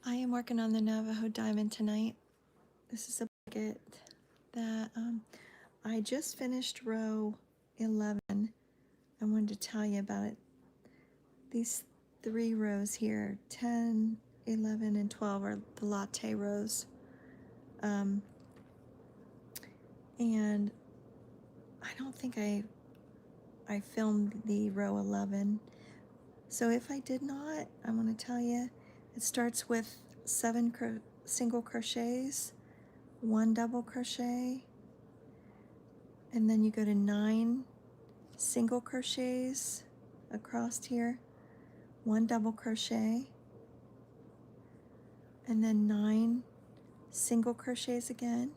I am working on the Navajo diamond tonight. This is a blanket that I just finished row 11. I wanted to tell you about it. These 3 rows here, 10, 11, and 12 are the latte rows. And I don't think I filmed the row 11. So if I did not, I want to tell you, it starts with 7 single crochets, 1 double crochet, and then you go to 9 single crochets across here, 1 double crochet, and then 9 single crochets again,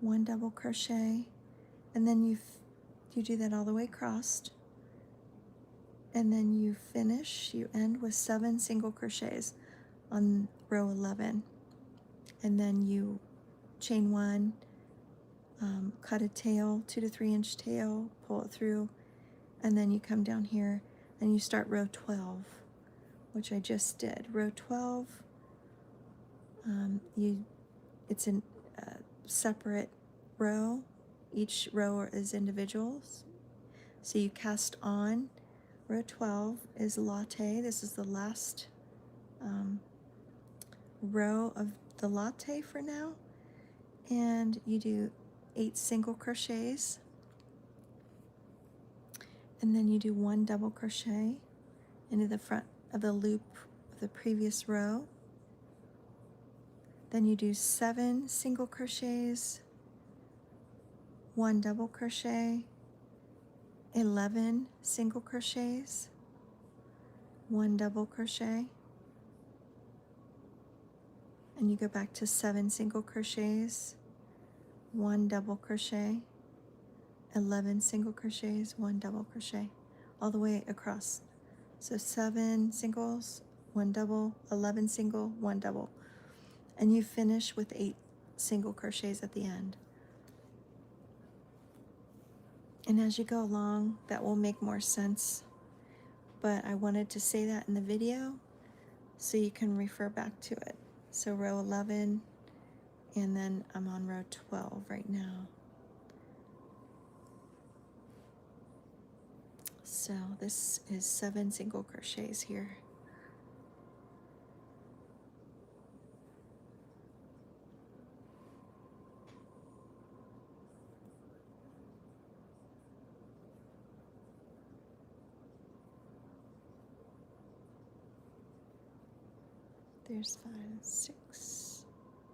1 double crochet, and then you do that all the way across, and then you end with 7 single crochets on row 11, and then you chain 1, cut a tail, 2 to 3 inch tail, pull it through, and then you come down here and you start row 12, which I just did. Row 12, it's a separate row. Each row is individuals. So you cast on. Row 12 is latte. This is the last row of the latte for now. And you do 8 single crochets. And then you do 1 double crochet into the front of the loop of the previous row. Then you do 7 single crochets, 1 double crochet, 11 single crochets, 1 double crochet, and you go back to 7 single crochets, 1 double crochet, 11 single crochets, 1 double crochet, all the way across. So 7 singles, 1 double, 11 single, 1 double, and you finish with 8 single crochets at the end. And as you go along, that will make more sense, but I wanted to say that in the video so you can refer back to it. So row 11, and then I'm on row 12 right now. So this is 7 single crochets here. There's 5, 6.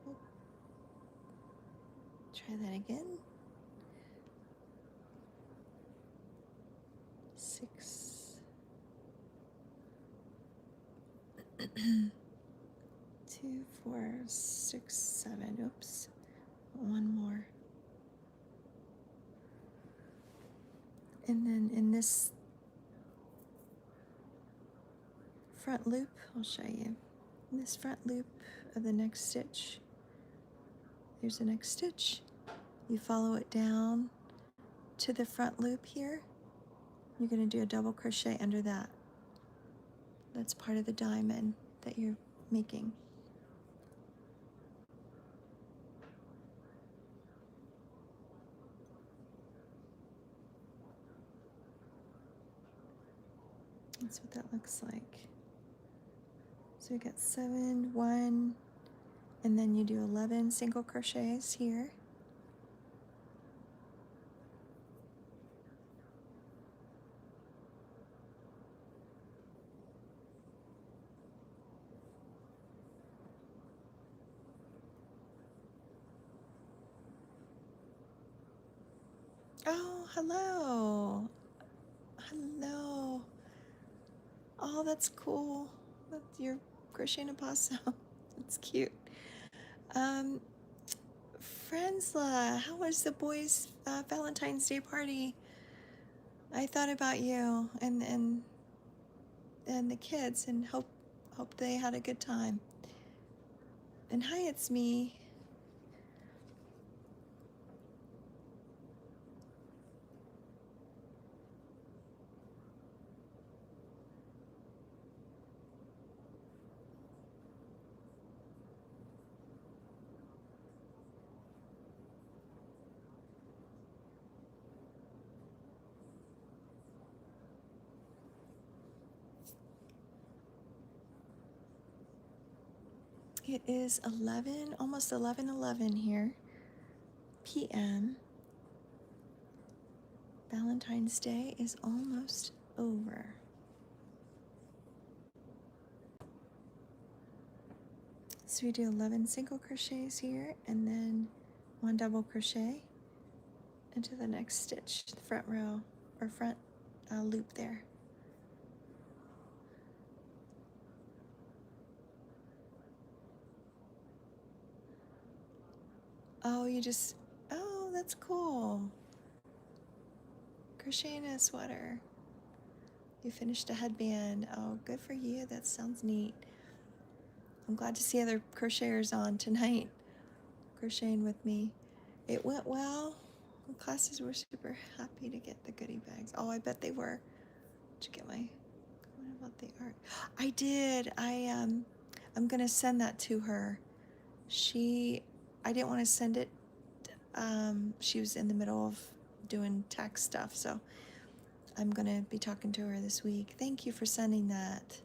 Oh. Try that again. 6. 2, 4, 6, 7. Oops. 1 more. And then in this front loop, I'll show you. In this front loop of the next stitch, there's the next stitch. You follow it down to the front loop here. You're going to do a double crochet under that. That's part of the diamond that you're making. That's what that looks like. So we got 7, 1, and then you do 11 single crochets here. Oh, hello. Hello. Oh, that's cool. You're crocheting a possum. That's cute. Frenzla, how was the boys' Valentine's Day party? I thought about you and the kids, and hope they had a good time. And hi, it's me. It is 11, almost 11:11 here, p.m. Valentine's Day is almost over. So we do 11 single crochets here and then 1 double crochet into the next stitch, the front row or front loop there. Oh, oh, that's cool. Crocheting a sweater. You finished a headband. Oh, good for you. That sounds neat. I'm glad to see other crocheters on tonight, crocheting with me. It went well. The classes were super happy to get the goodie bags. Oh, I bet they were. Did you get my, what about the art? I did. I'm gonna send that to her. I didn't want to send it. She was in the middle of doing tech stuff, so I'm gonna be talking to her this week. Thank you for sending that.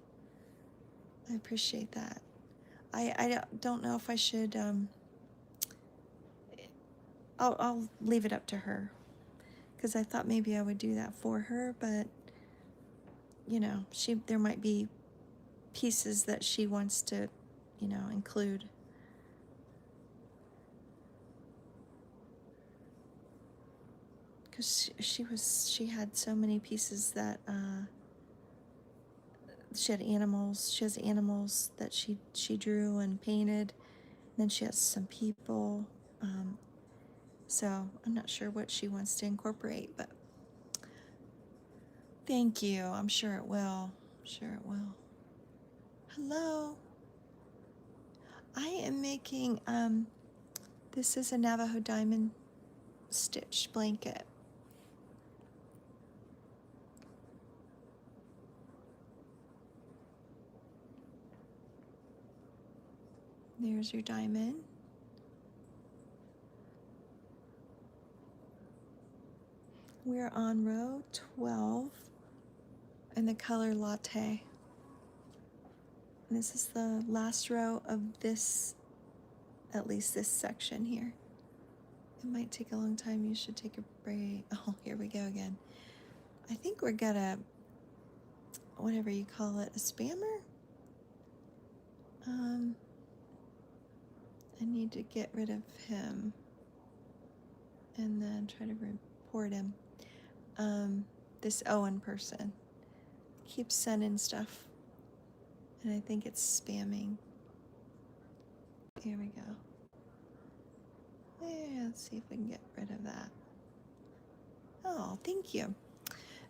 I appreciate that. I don't know if I should, I'll leave it up to her, because I thought maybe I would do that for her, but you know, there might be pieces that she wants to, include. Because she had so many pieces that, she has animals that she drew and painted, and then she has some people, so I'm not sure what she wants to incorporate, but thank you. I'm sure it will. Hello. I am making, this is a Navajo diamond stitch blanket. There's your diamond. We're on row 12 in the color latte. And this is the last row of this, at least this section here. It might take a long time. You should take a break. Oh, here we go again. I think we're gonna, whatever you call it, a spammer? I need to get rid of him and then try to report him. This Owen person keeps sending stuff, and I think it's spamming. Here we go. Yeah, let's see if we can get rid of that. Oh, thank you.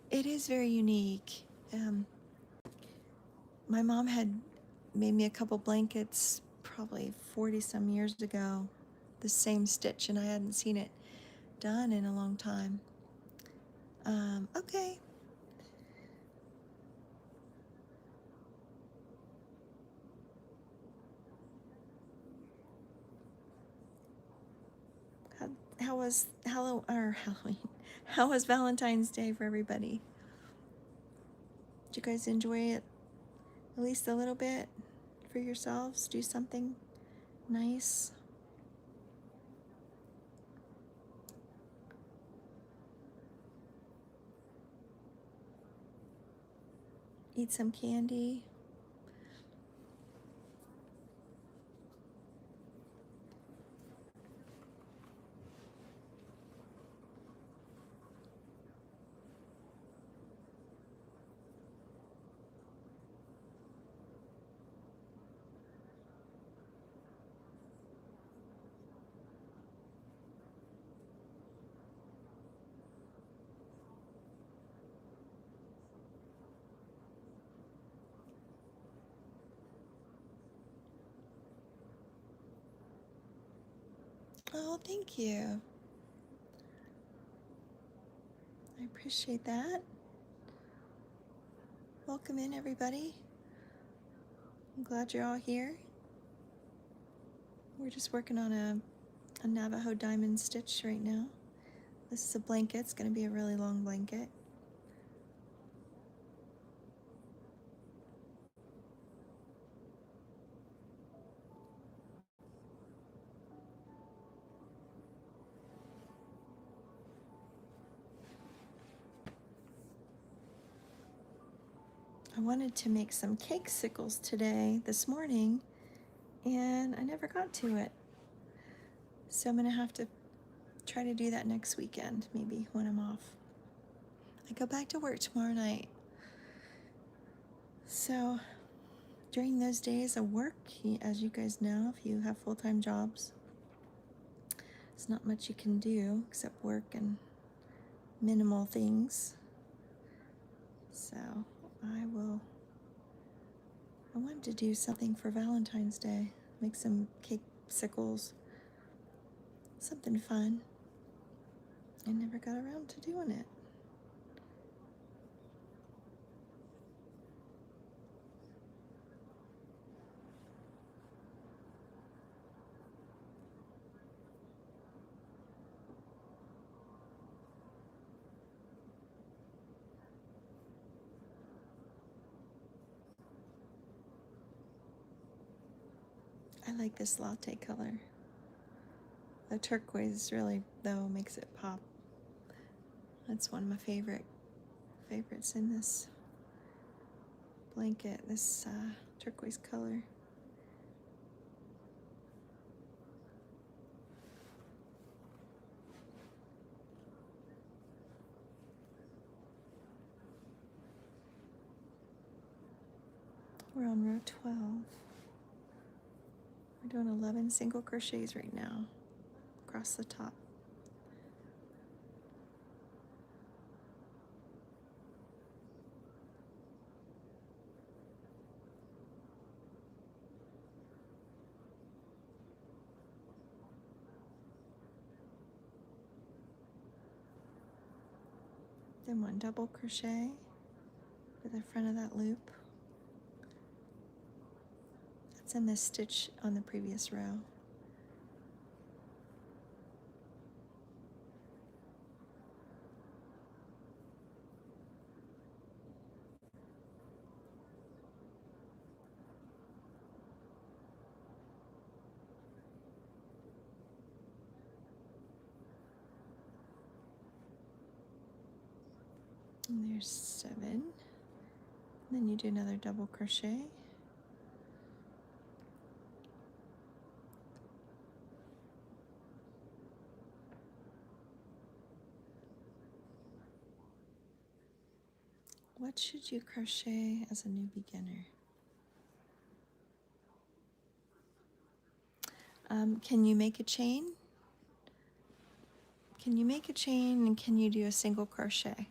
It is very unique. My mom had made me a couple blankets probably 40 some years ago, the same stitch, and I hadn't seen it done in a long time. Okay. How was Halloween? How was Valentine's Day for everybody? Did you guys enjoy it at least a little bit for yourselves? Do something nice? Eat some candy? Oh, thank you. I appreciate that. Welcome in, everybody. I'm glad you're all here. We're just working on a Navajo diamond stitch right now. This is a blanket. It's going to be a really long blanket. I wanted to make some cake sickles today, this morning, and I never got to it. So I'm gonna have to try to do that next weekend, maybe when I'm off. I go back to work tomorrow night. So during those days of work, as you guys know, if you have full-time jobs, there's not much you can do except work and minimal things. So I wanted to do something for Valentine's Day, make some cake sickles, something fun. I never got around to doing it. I like this latte color. The turquoise really, though, makes it pop. That's one of my favorites in this blanket, this turquoise color. We're on row 12. We're doing 11 single crochets right now across the top. Then one double crochet to the front of that loop. That's in this stitch on the previous row. And there's 7. And then you do another double crochet. What should you crochet as a new beginner? Can you make a chain? Can you make a chain, and can you do a single crochet?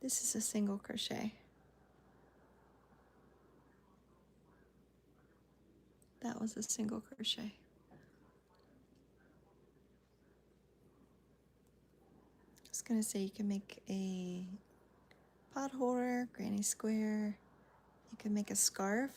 This is a single crochet. That was a single crochet. I was gonna say you can make a pot holder, granny square. You can make a scarf.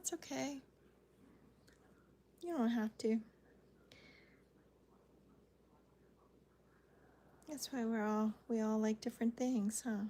That's okay. You don't have to. That's why we all like different things, huh?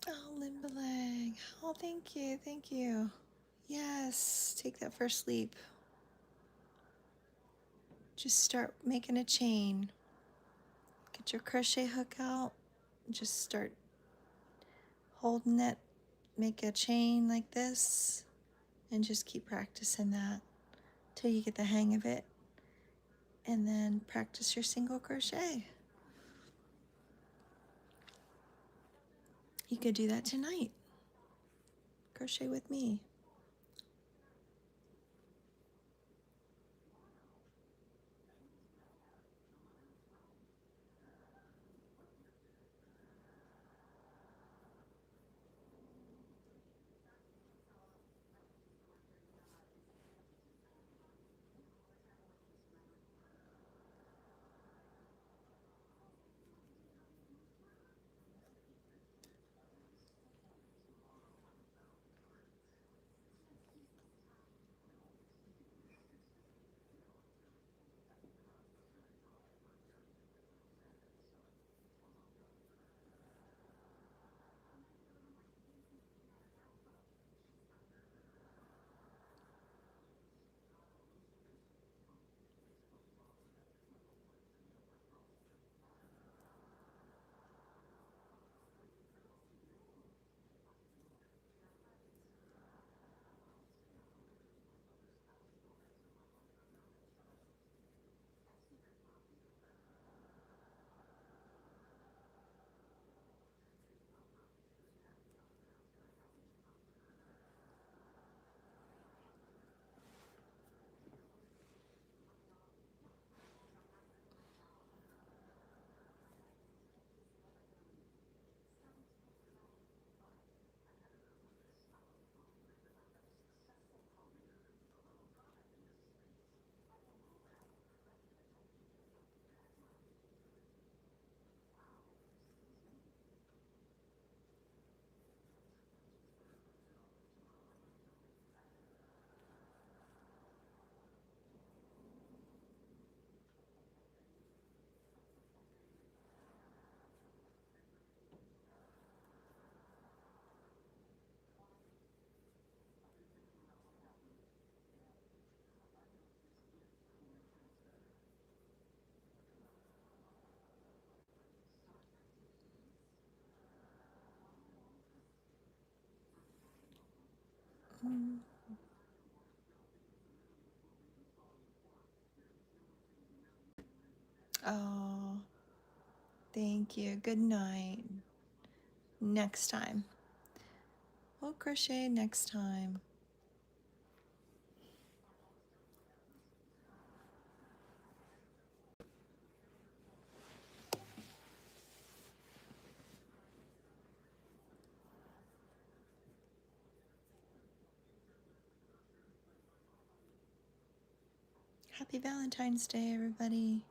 Oh, Limbalang. Oh, thank you, thank you. Yes, take that first leap. Just start making a chain. Get your crochet hook out. Just start holding it. Make a chain like this. And just keep practicing that till you get the hang of it. And then practice your single crochet. You could do that tonight. Crochet with me. Oh, thank you. Good night. Next time. We'll crochet next time. Happy Valentine's Day, everybody.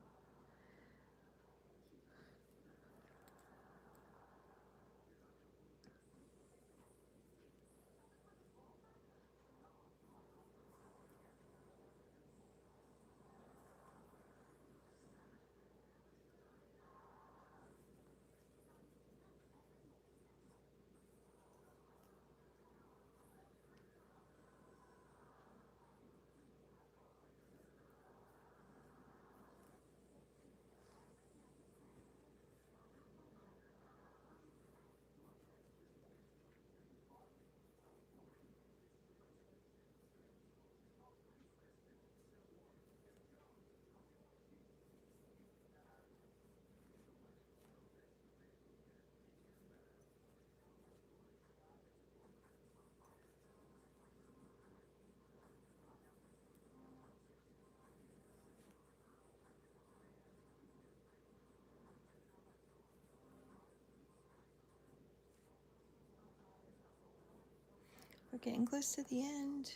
We're getting close to the end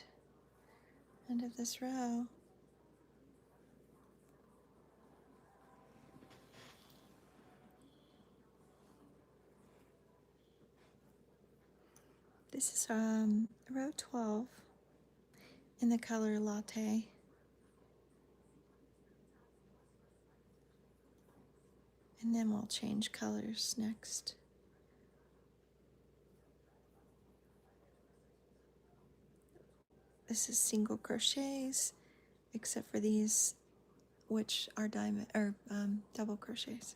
of this row. This is row 12 in the color latte. And then we'll change colors next. This is single crochets, except for these, which are diamond or double crochets.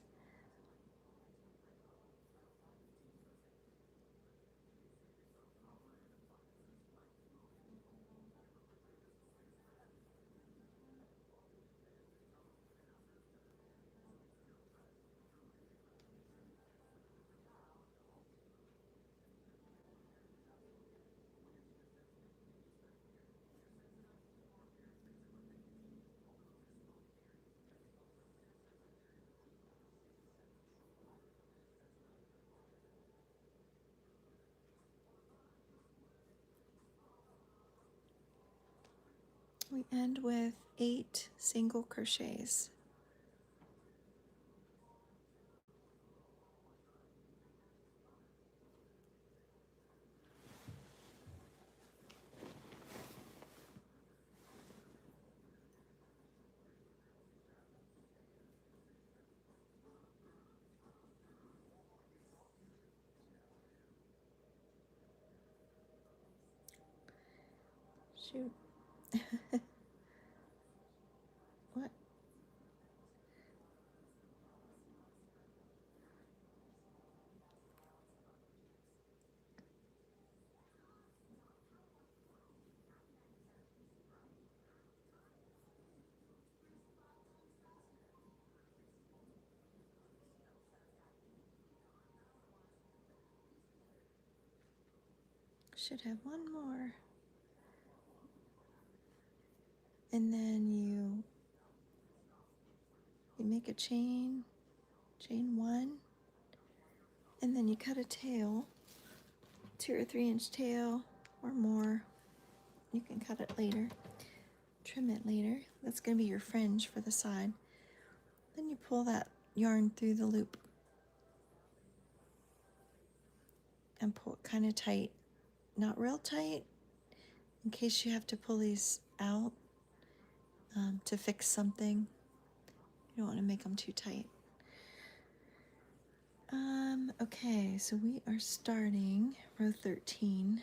We end with 8 single crochets. Shoot. What? Should have one more. And then you make a chain 1, and then you cut a tail, 2 or 3 inch tail or more. You can cut it later, trim it later. That's going to be your fringe for the side. Then you pull that yarn through the loop and pull it kind of tight, not real tight, in case you have to pull these out to fix something. You don't want to make them too tight. Okay, so we are starting row 13.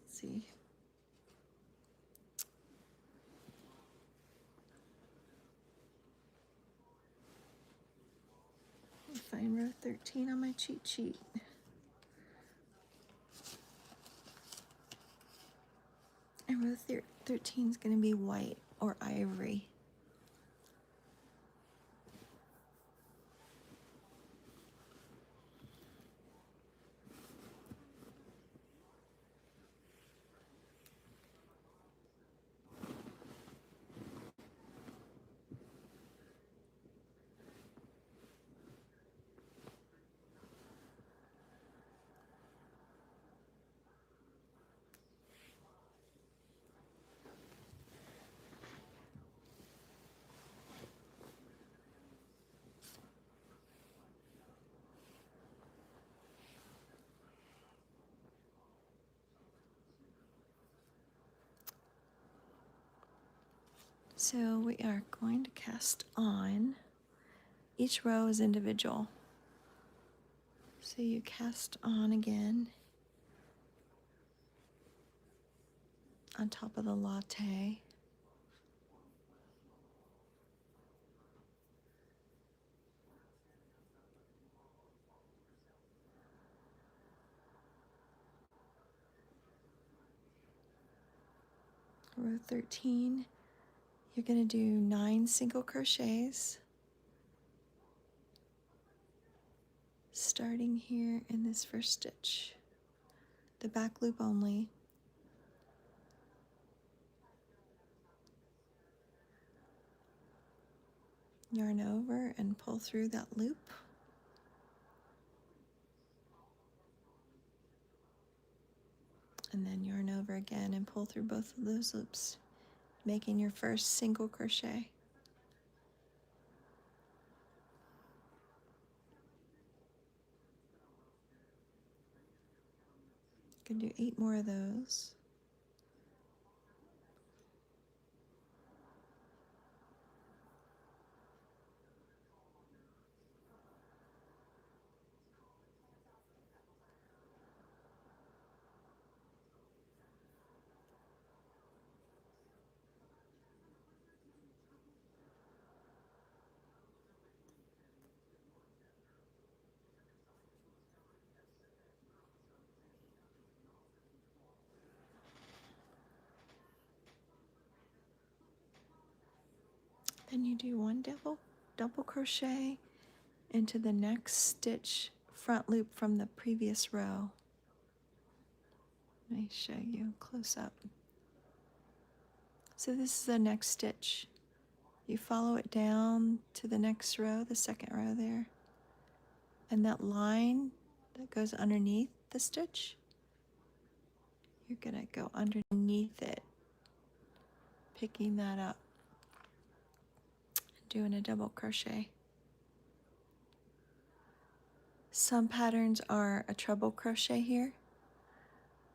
Let's see. I'll find row 13 on my cheat sheet. And row 13 is going to be white or ivory. So we are going to cast on. Each row is individual. So you cast on again on top of the latte. Row 13, you're going to do 9 single crochets, starting here in this first stitch, the back loop only. Yarn over and pull through that loop. And then yarn over again and pull through both of those loops, making your first single crochet. You can do 8 more of those. Then you do 1 double crochet into the next stitch front loop from the previous row. Let me show you close up. So this is the next stitch. You follow it down to the next row, the second row there. And that line that goes underneath the stitch, you're gonna go underneath it, picking that up, doing a double crochet. Some patterns are a treble crochet here,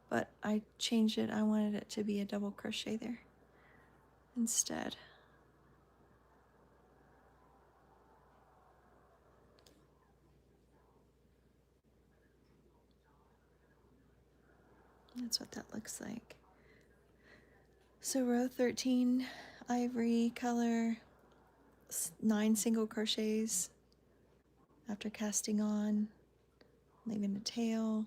but I changed it. I wanted it to be a double crochet there instead. That's what that looks like. So row 13, ivory color, 9 single crochets after casting on, leaving a tail,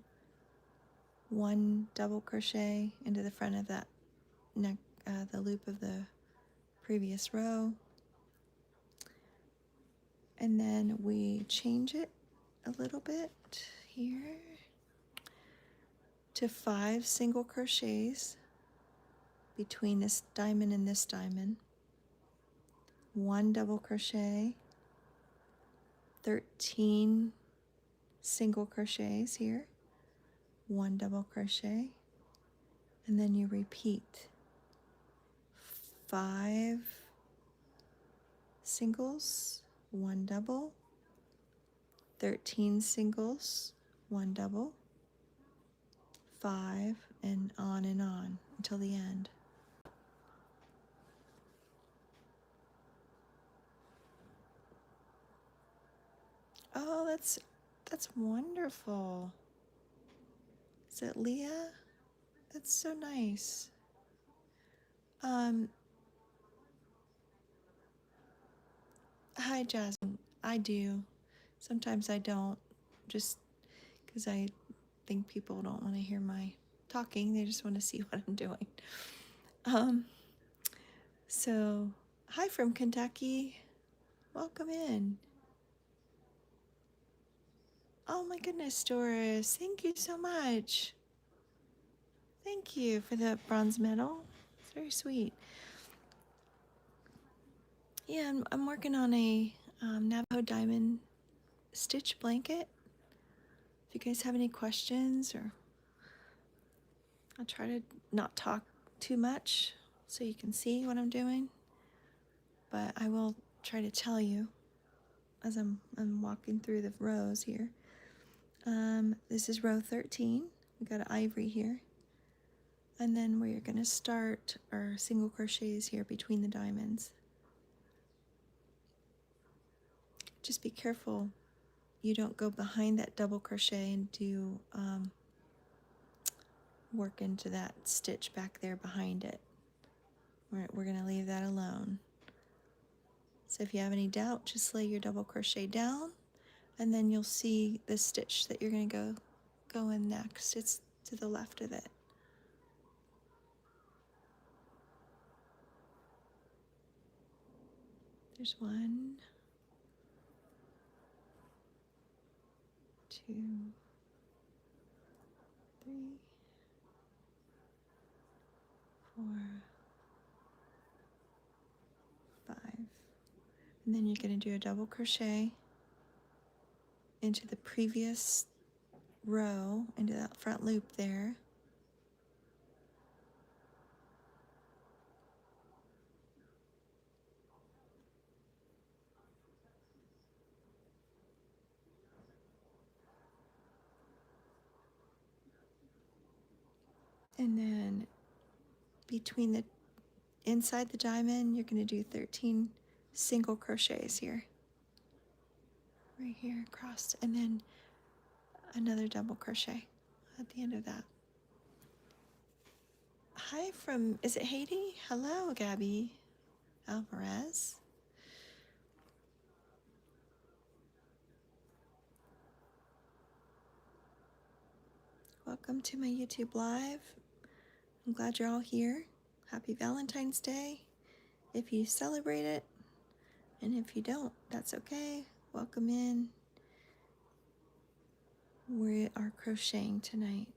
1 double crochet into the front of that neck, the loop of the previous row, and then we change it a little bit here to 5 single crochets between this diamond and this diamond, 1 double crochet, 13 single crochets here, 1 double crochet, and then you repeat 5 singles, 1 double, 13 singles, 1 double, 5, and on until the end. Oh, that's wonderful. Is it Leah? That's so nice. Hi, Jasmine. I do. Sometimes I don't, just because I think people don't want to hear my talking. They just want to see what I'm doing. Um, so, hi from Kentucky. Welcome in. Oh my goodness, Doris. Thank you so much. Thank you for the bronze medal. It's very sweet. Yeah, I'm working on a Navajo diamond stitch blanket. If you guys have any questions, or I'll try to not talk too much so you can see what I'm doing, but I will try to tell you as I'm walking through the rows here. This is row 13. We got an ivory here, and then we're going to start our single crochets here between the diamonds. Just be careful you don't go behind that double crochet and do work into that stitch back there behind it. We're going to leave that alone. So if you have any doubt, just lay your double crochet down, and then you'll see the stitch that you're going to go in next. It's to the left of it. There's 1, 2, 3, 4, 5. And then you're going to do a double crochet into the previous row, into that front loop there. And then between the inside the diamond, you're going to do 13 single crochets here. Right here across, and then another double crochet at the end of that. Hi from, is it Haiti? Hello, Gabby Alvarez. Welcome to my YouTube Live. I'm glad you're all here. Happy Valentine's Day if you celebrate it, and if you don't, that's okay. Welcome in. We are crocheting tonight.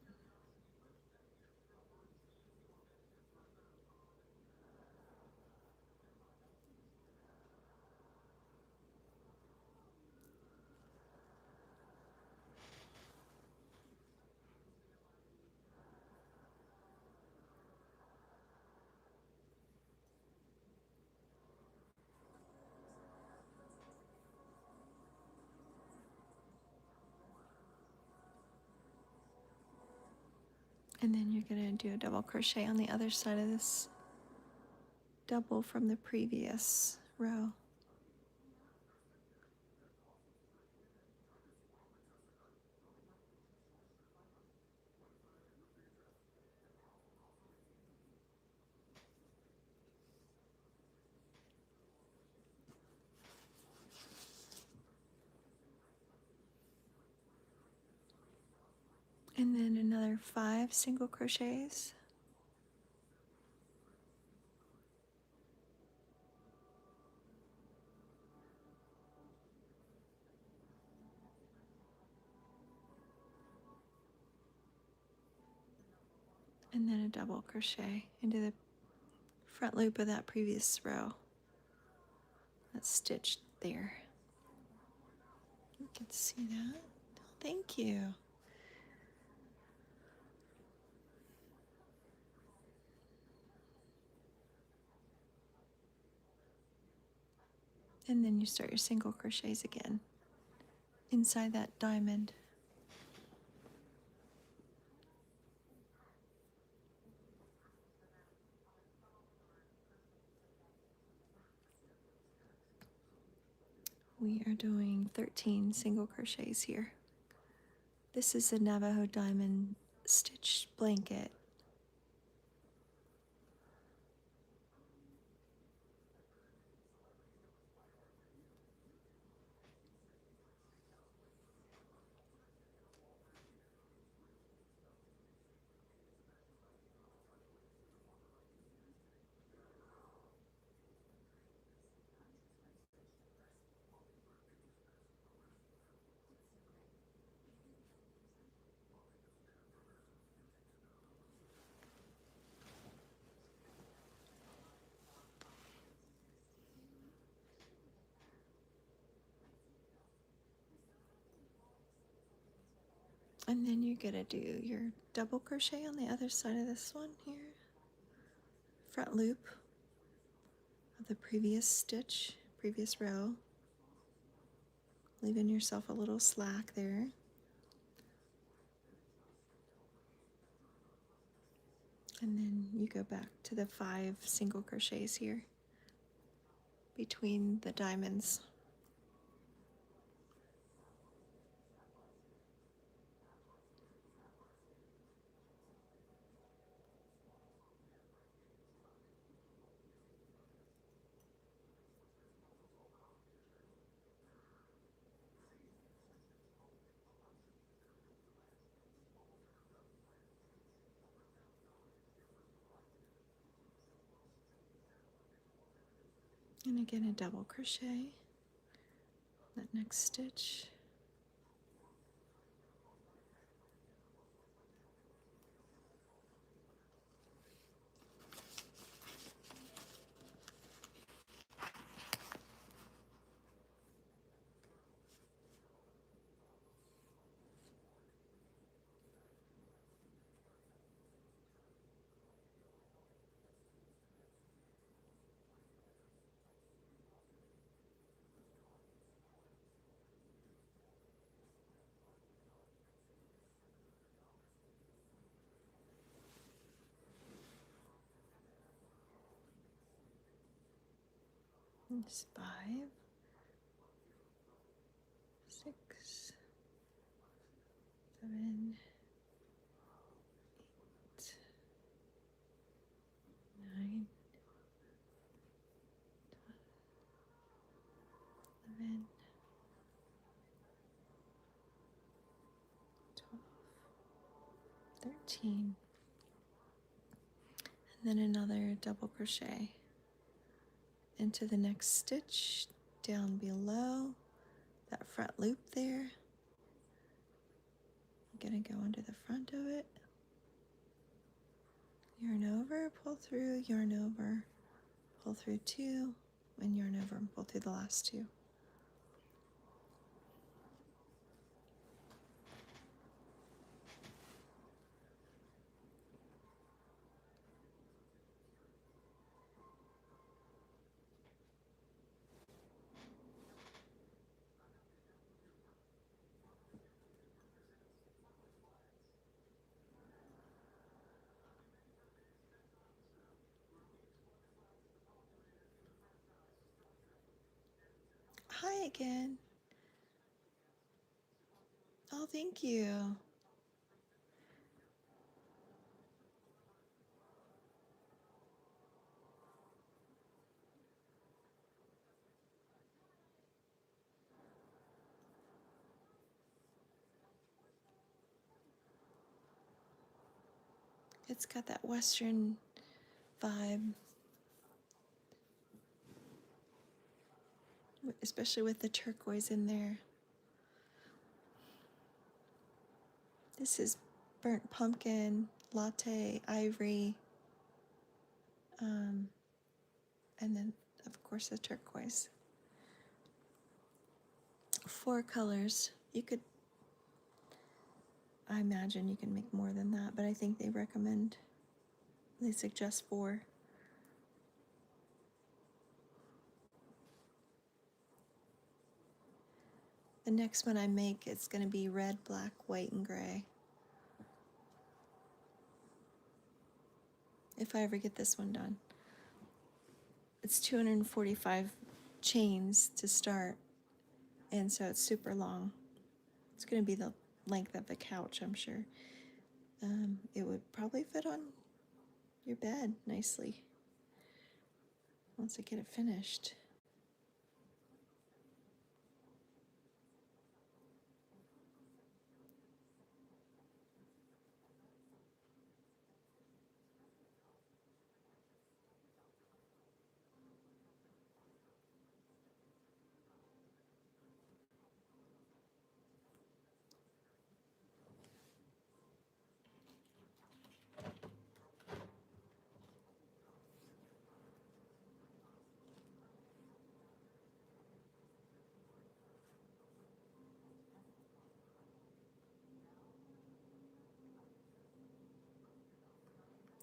And then you're going to do a double crochet on the other side of this double from the previous row. And then another 5 single crochets. And then a double crochet into the front loop of that previous row. That's stitched there. You can see that. Thank you. And then you start your single crochets again inside that diamond. We are doing 13 single crochets here. This is a Navajo diamond stitch blanket. And then you're gonna do your double crochet on the other side of this one here. Front loop of the previous stitch, previous row, leaving yourself a little slack there. And then you go back to the 5 single crochets here between the diamonds. And again, a double crochet that next stitch. It's 5, 6, 7, 8, 9, 11, 12, 13. And then another double crochet into the next stitch down below that front loop there. I'm gonna go under the front of it, yarn over, pull through, yarn over, pull through 2, and yarn over and pull through the last 2. Hi again. Oh, thank you. It's got that Western vibe, especially with the turquoise in there. This is burnt pumpkin, latte, ivory, and then of course the turquoise. 4 colors. You could, I imagine you can make more than that, but I think they suggest 4. The next one I make, it's going to be red, black, white, and gray. If I ever get this one done. It's 245 chains to start, and so it's super long. It's going to be the length of the couch, I'm sure. It would probably fit on your bed nicely once I get it finished.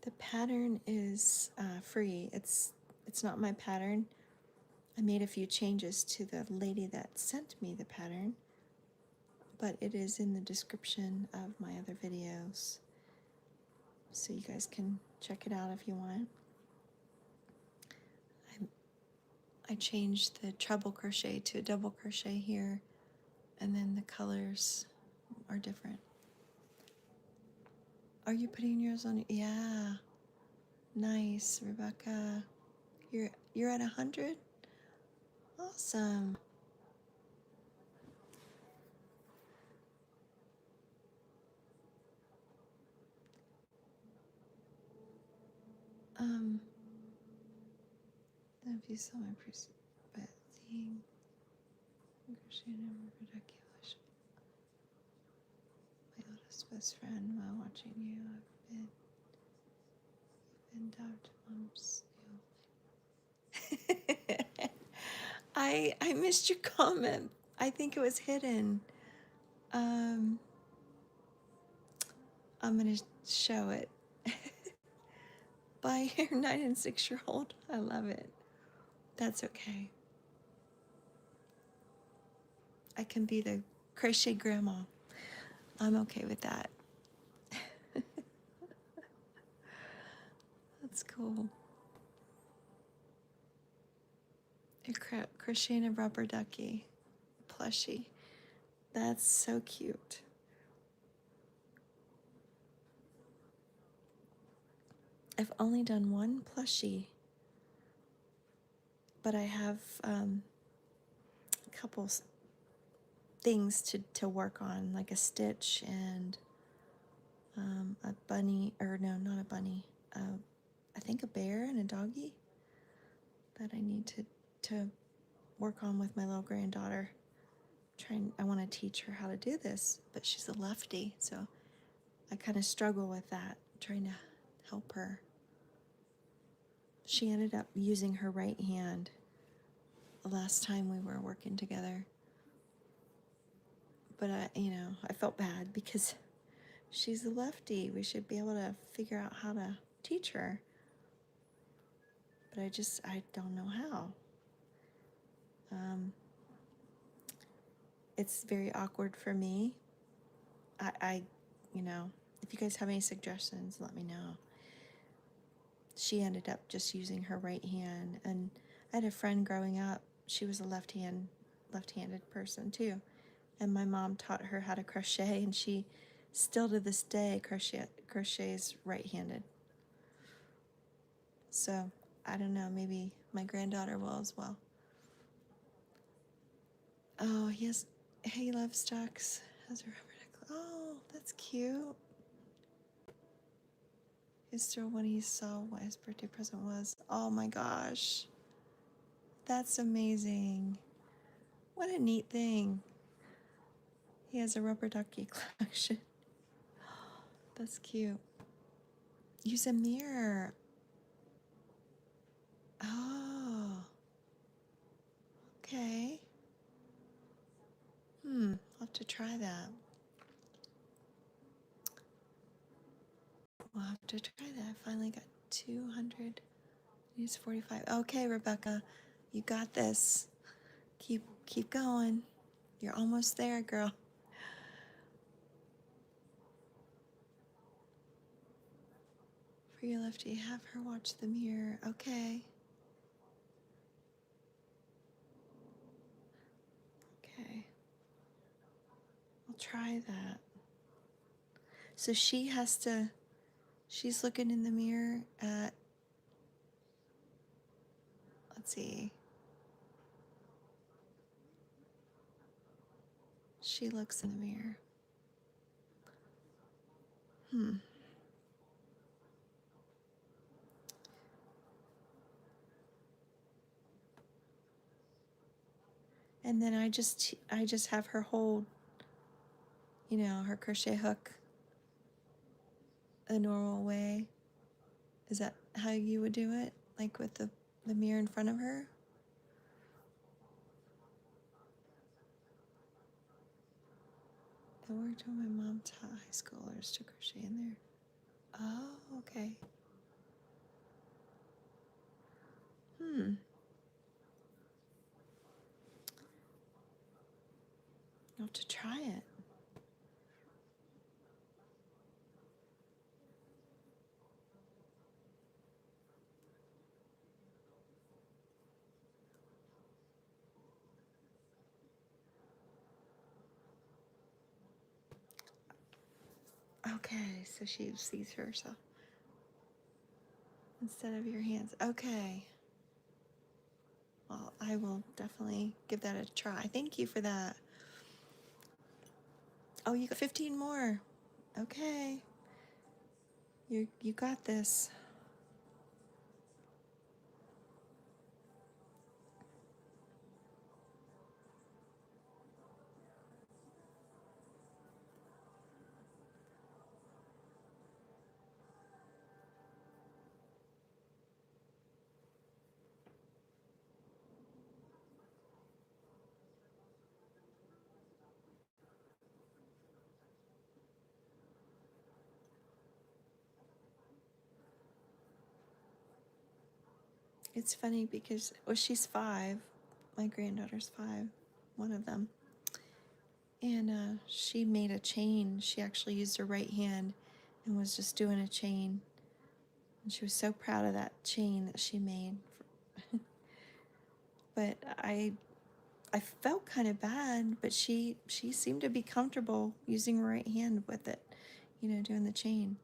The pattern is free. It's not my pattern. I made a few changes to the lady that sent me the pattern, but it is in the description of my other videos, so you guys can check it out if you want. I changed the treble crochet to a double crochet here, and then the colors are different. Are you putting yours on? Yeah. Nice, Rebecca. You're at 100? Awesome. If you saw my thing, crochet number ridiculous. My oldest best friend, while watching you, I've been dubbed Mom's. I missed your comment. I think it was hidden. I'm gonna show it. By your 9 and 6-year-old. I love it. That's okay. I can be the crochet grandma. I'm okay with that. That's cool. You're crocheting a rubber ducky plushie. That's so cute. I've only done one plushie, but I have a couple things to work on, like a stitch and a bunny, or no, not a bunny. I think a bear and a doggy that I need to work on with my little granddaughter. I want to teach her how to do this, but she's a lefty, so I kind of struggle with that, trying to help her. She ended up using her right hand the last time we were working together. But I felt bad because she's a lefty. We should be able to figure out how to teach her. But I don't know how. It's very awkward for me. If you guys have any suggestions, let me know. She ended up just using her right hand, and I had a friend growing up. She was a left-handed person too, and my mom taught her how to crochet, and she still to this day crochets right-handed. So I don't know, maybe my granddaughter will as well. Oh, he loves ducks. Has a rubber duck. Oh, that's cute. History when he saw what his birthday present was. Oh my gosh. That's amazing. What a neat thing. He has a rubber ducky collection. That's cute. Use a mirror. Oh. Okay. I'll have to try that. We'll have to try that. I finally got 200. Use 45. Okay, Rebecca, you got this. Keep going. You're almost there, girl. For your lefty, have her watch the mirror. Okay. Okay. I'll try that. So she's looking in the mirror at, let's see. She looks in the mirror. And then I just have her hold, her crochet hook the normal way. Is that how you would do it? Like with the mirror in front of her? It worked when my mom taught high schoolers to crochet in there. Oh, okay. I'll have to try it. Okay, so she sees herself instead of your hands. Okay. Well, I will definitely give that a try. Thank you for that. Oh, you got 15 more. Okay. You got this. It's funny because, well, she's 5. My granddaughter's 5, one of them. And she made a chain. She actually used her right hand and was just doing a chain. And she was so proud of that chain that she made. But I felt kind of bad, but she seemed to be comfortable using her right hand with it, doing the chain.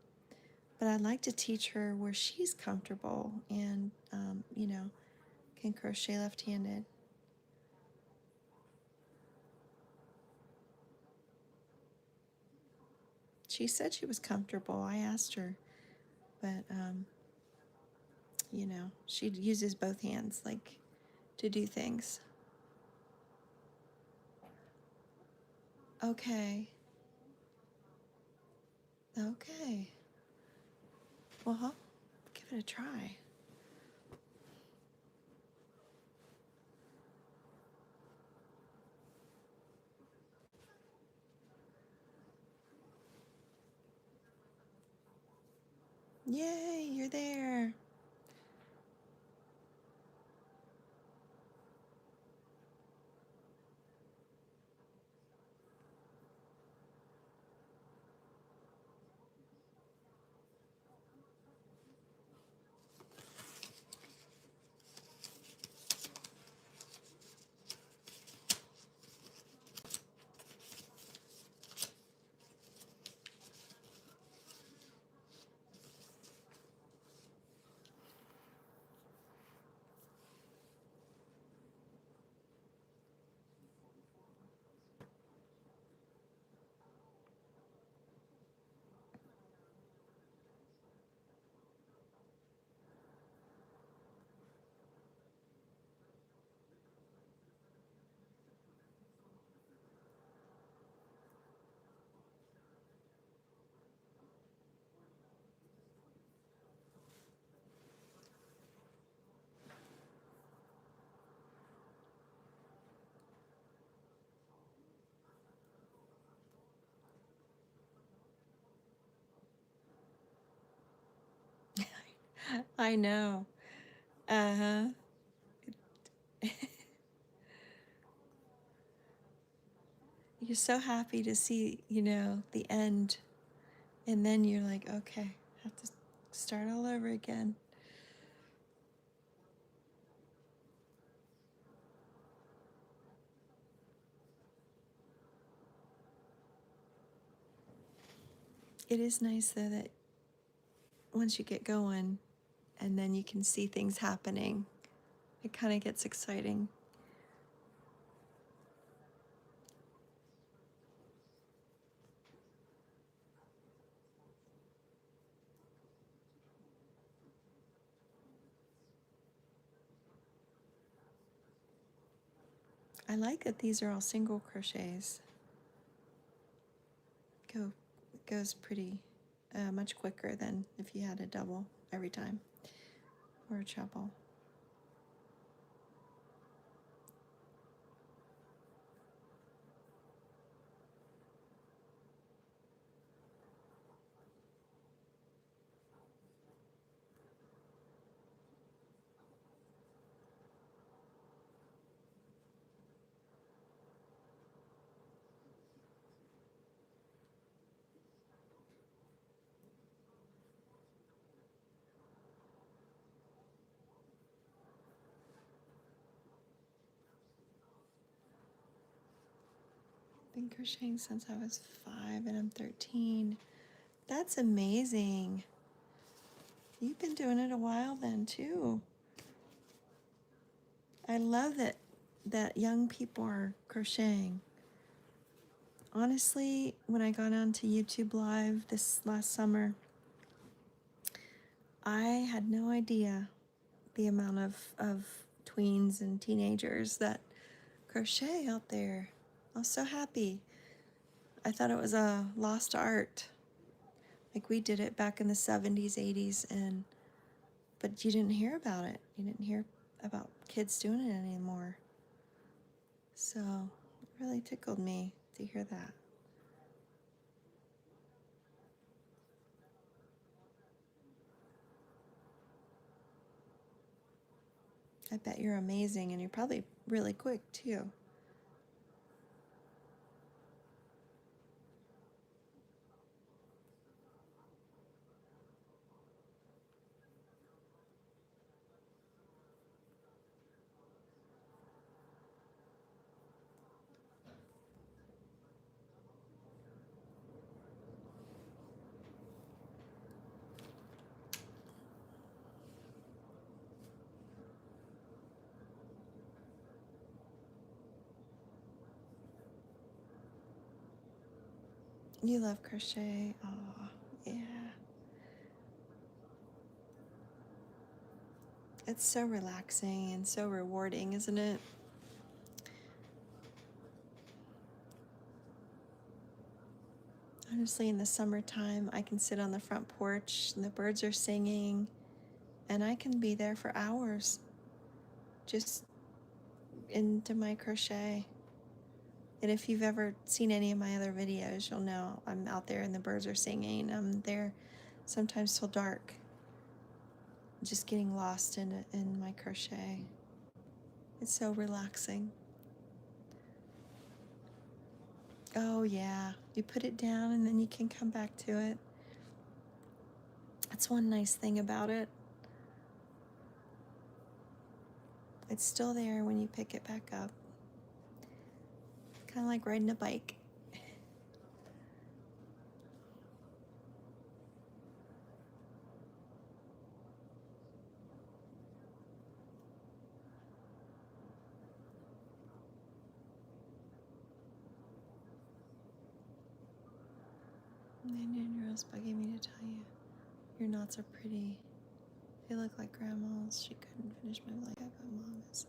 But I'd like to teach her where she's comfortable and, can crochet left-handed. She said she was comfortable. I asked her, but, she uses both hands, like, to do things. Okay. Okay. Well, I'll give it a try. Yay, you're there. I know. Uh-huh. You're so happy to see, the end. And then you're like, okay, have to start all over again. It is nice, though, that once you get going and then you can see things happening, it kind of gets exciting. I like that these are all single crochets. It goes pretty much quicker than if you had a double every time or a treble. been crocheting since I was 5 and I'm 13. That's amazing. You've been doing it a while then too. I love that young people are crocheting. Honestly, when I got onto YouTube Live this last summer, I had no idea the amount of tweens and teenagers that crochet out there. I was so happy. I thought it was a lost art. Like we did it back in the 70s, 80s, but you didn't hear about it. You didn't hear about kids doing it anymore. So it really tickled me to hear that. I bet you're amazing, and you're probably really quick too. You love crochet. Oh, yeah. It's so relaxing and so rewarding, isn't it? Honestly, in the summertime, I can sit on the front porch and the birds are singing, and I can be there for hours just into my crochet. And if you've ever seen any of my other videos, you'll know I'm out there and the birds are singing. I'm there sometimes till dark, just getting lost in my crochet. It's so relaxing. Oh yeah, you put it down and then you can come back to it. That's one nice thing about it. It's still there when you pick it back up. Kind of like riding a bike. And your rosebud gave me to tell you, your knots are pretty. They look like grandma's. She couldn't finish my blanket, but mom is.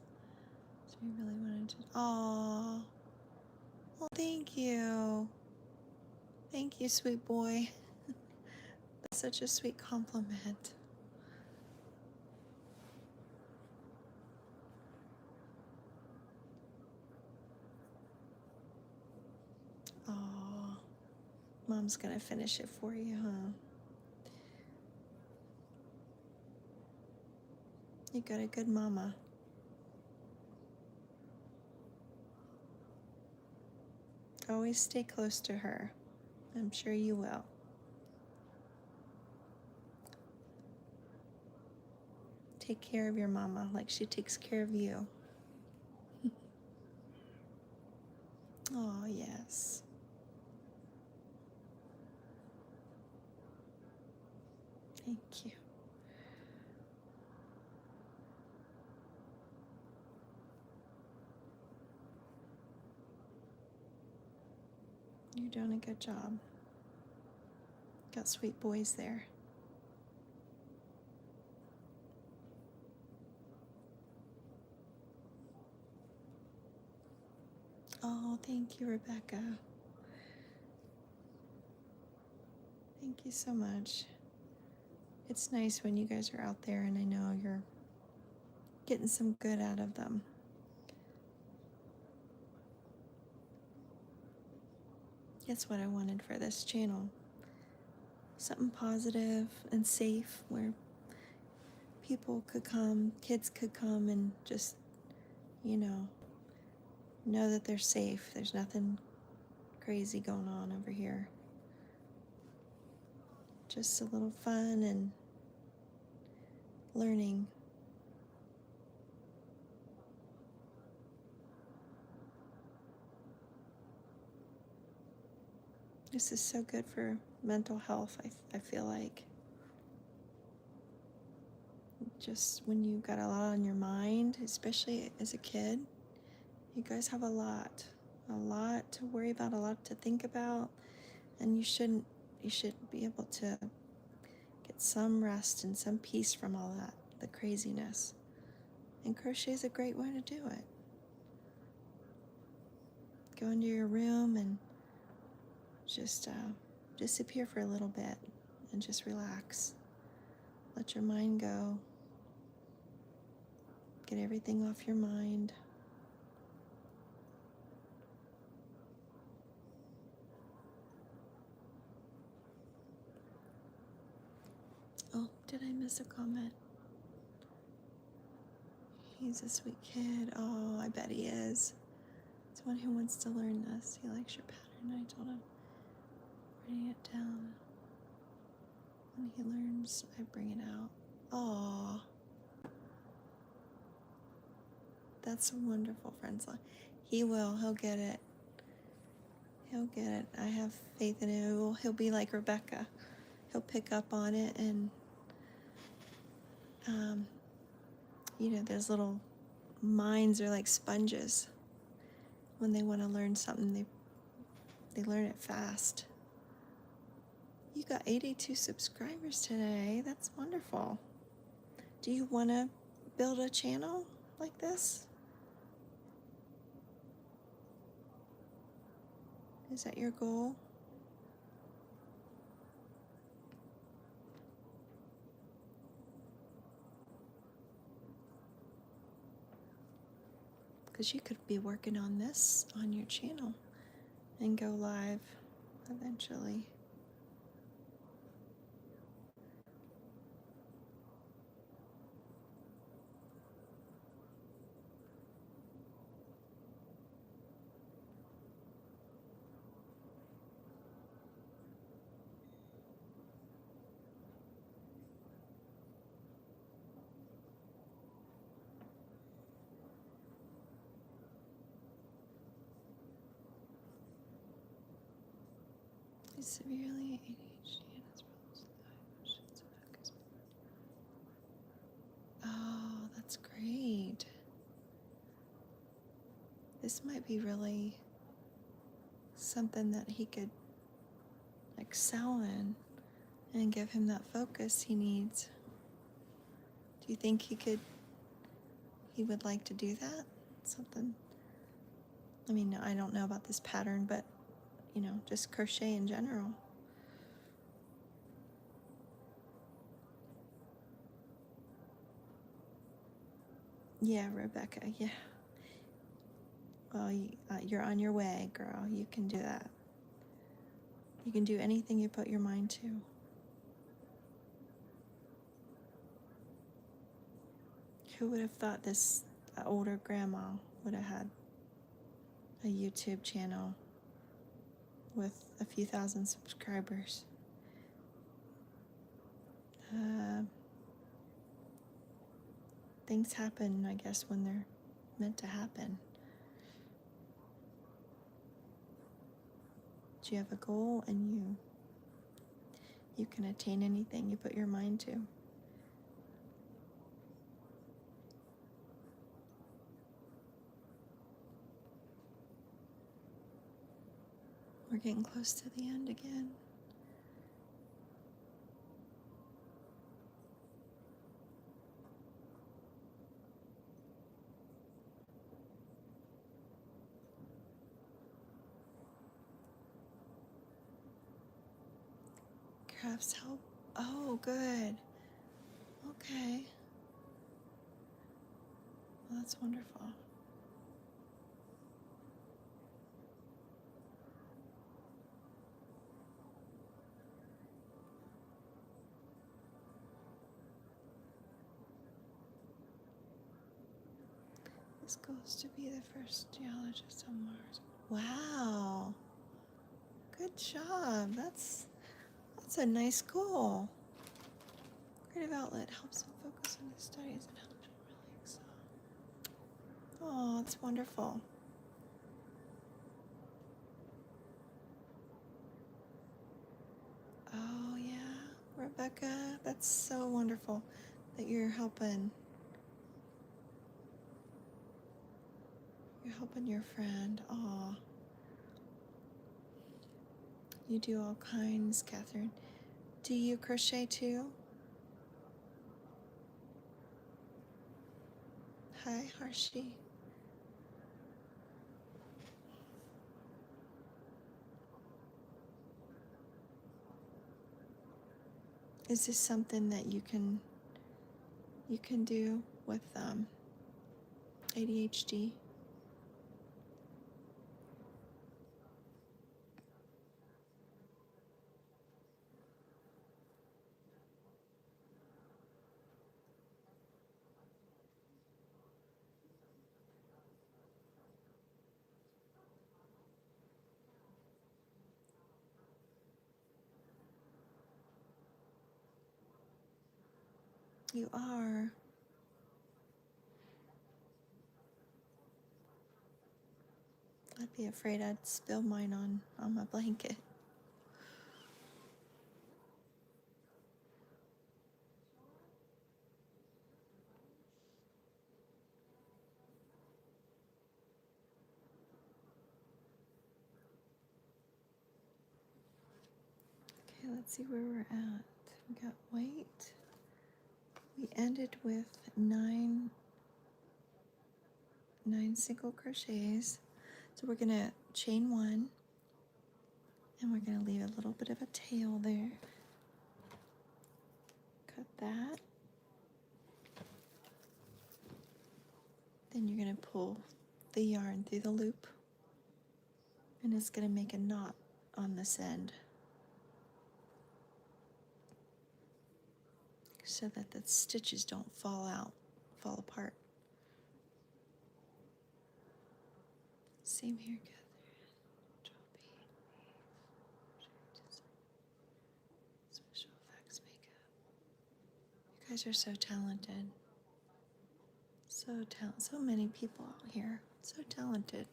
So we really wanted to. Aww. Well, thank you. Thank you, sweet boy. That's such a sweet compliment. Aww. Mom's gonna finish it for you, huh? You got a good mama. Always stay close to her. I'm sure you will. Take care of your mama like she takes care of you. Oh, yes. Thank you. You're doing a good job. Got sweet boys there. Oh, thank you, Rebecca. Thank you so much. It's nice when you guys are out there and I know you're getting some good out of them. That's what I wanted for this channel. Something positive and safe where people could come, kids could come and just, know that they're safe. There's nothing crazy going on over here. Just a little fun and learning. This is so good for mental health, I feel like. Just when you've got a lot on your mind, especially as a kid, you guys have a lot to worry about, a lot to think about, and you should be able to get some rest and some peace from all that, the craziness. And crochet is a great way to do it. Go into your room and just disappear for a little bit and just relax. Let your mind go. Get everything off your mind. Oh, did I miss a comment? He's a sweet kid. Oh, I bet he is. It's one who wants to learn this. He likes your pattern. I told him, writing it down. When he learns, I bring it out. Oh, that's wonderful, friends. He will. He'll get it. He'll get it. I have faith in him. He'll be like Rebecca. He'll pick up on it, and those little minds are like sponges. When they want to learn something, they learn it fast. You got 82 subscribers today. That's wonderful. Do you want to build a channel like this? Is that your goal? Because you could be working on this on your channel and go live eventually. He's severely ADHD and has problems with focus. Oh, that's great. This might be really something that he could excel in and give him that focus he needs. Do you think he would like to do that? Something, I mean, I don't know about this pattern, but just crochet in general. Yeah, Rebecca, yeah. Well, you're on your way, girl. You can do that. You can do anything you put your mind to. Who would have thought this older grandma would have had a YouTube channel with a few thousand subscribers? Things happen, I guess, when they're meant to happen. Do you have a goal, and you can attain anything you put your mind to. We're getting close to the end again. Crafts help. Oh, good. Okay. Well, that's wonderful. This goes to be the first geologist on Mars. Wow. Good job. That's a nice goal. Creative outlet helps him focus on his studies and helps him really excel. Oh, that's wonderful. Rebecca. That's so wonderful that you're helping. You're helping your friend. Aw. You do all kinds, Catherine. Do you crochet too? Hi, Harshi. Is this something that you can do with ADHD? You are. I'd be afraid I'd spill mine on my blanket. Okay, let's see where we're at. We got white. We ended with nine single crochets. So we're gonna chain one, and we're gonna leave a little bit of a tail there. Cut that. Then you're gonna pull the yarn through the loop, and it's gonna make a knot on this end so that the stitches don't fall apart. Same here, Catherine. Special effects makeup. You guys are so talented. So many people out here. So talented.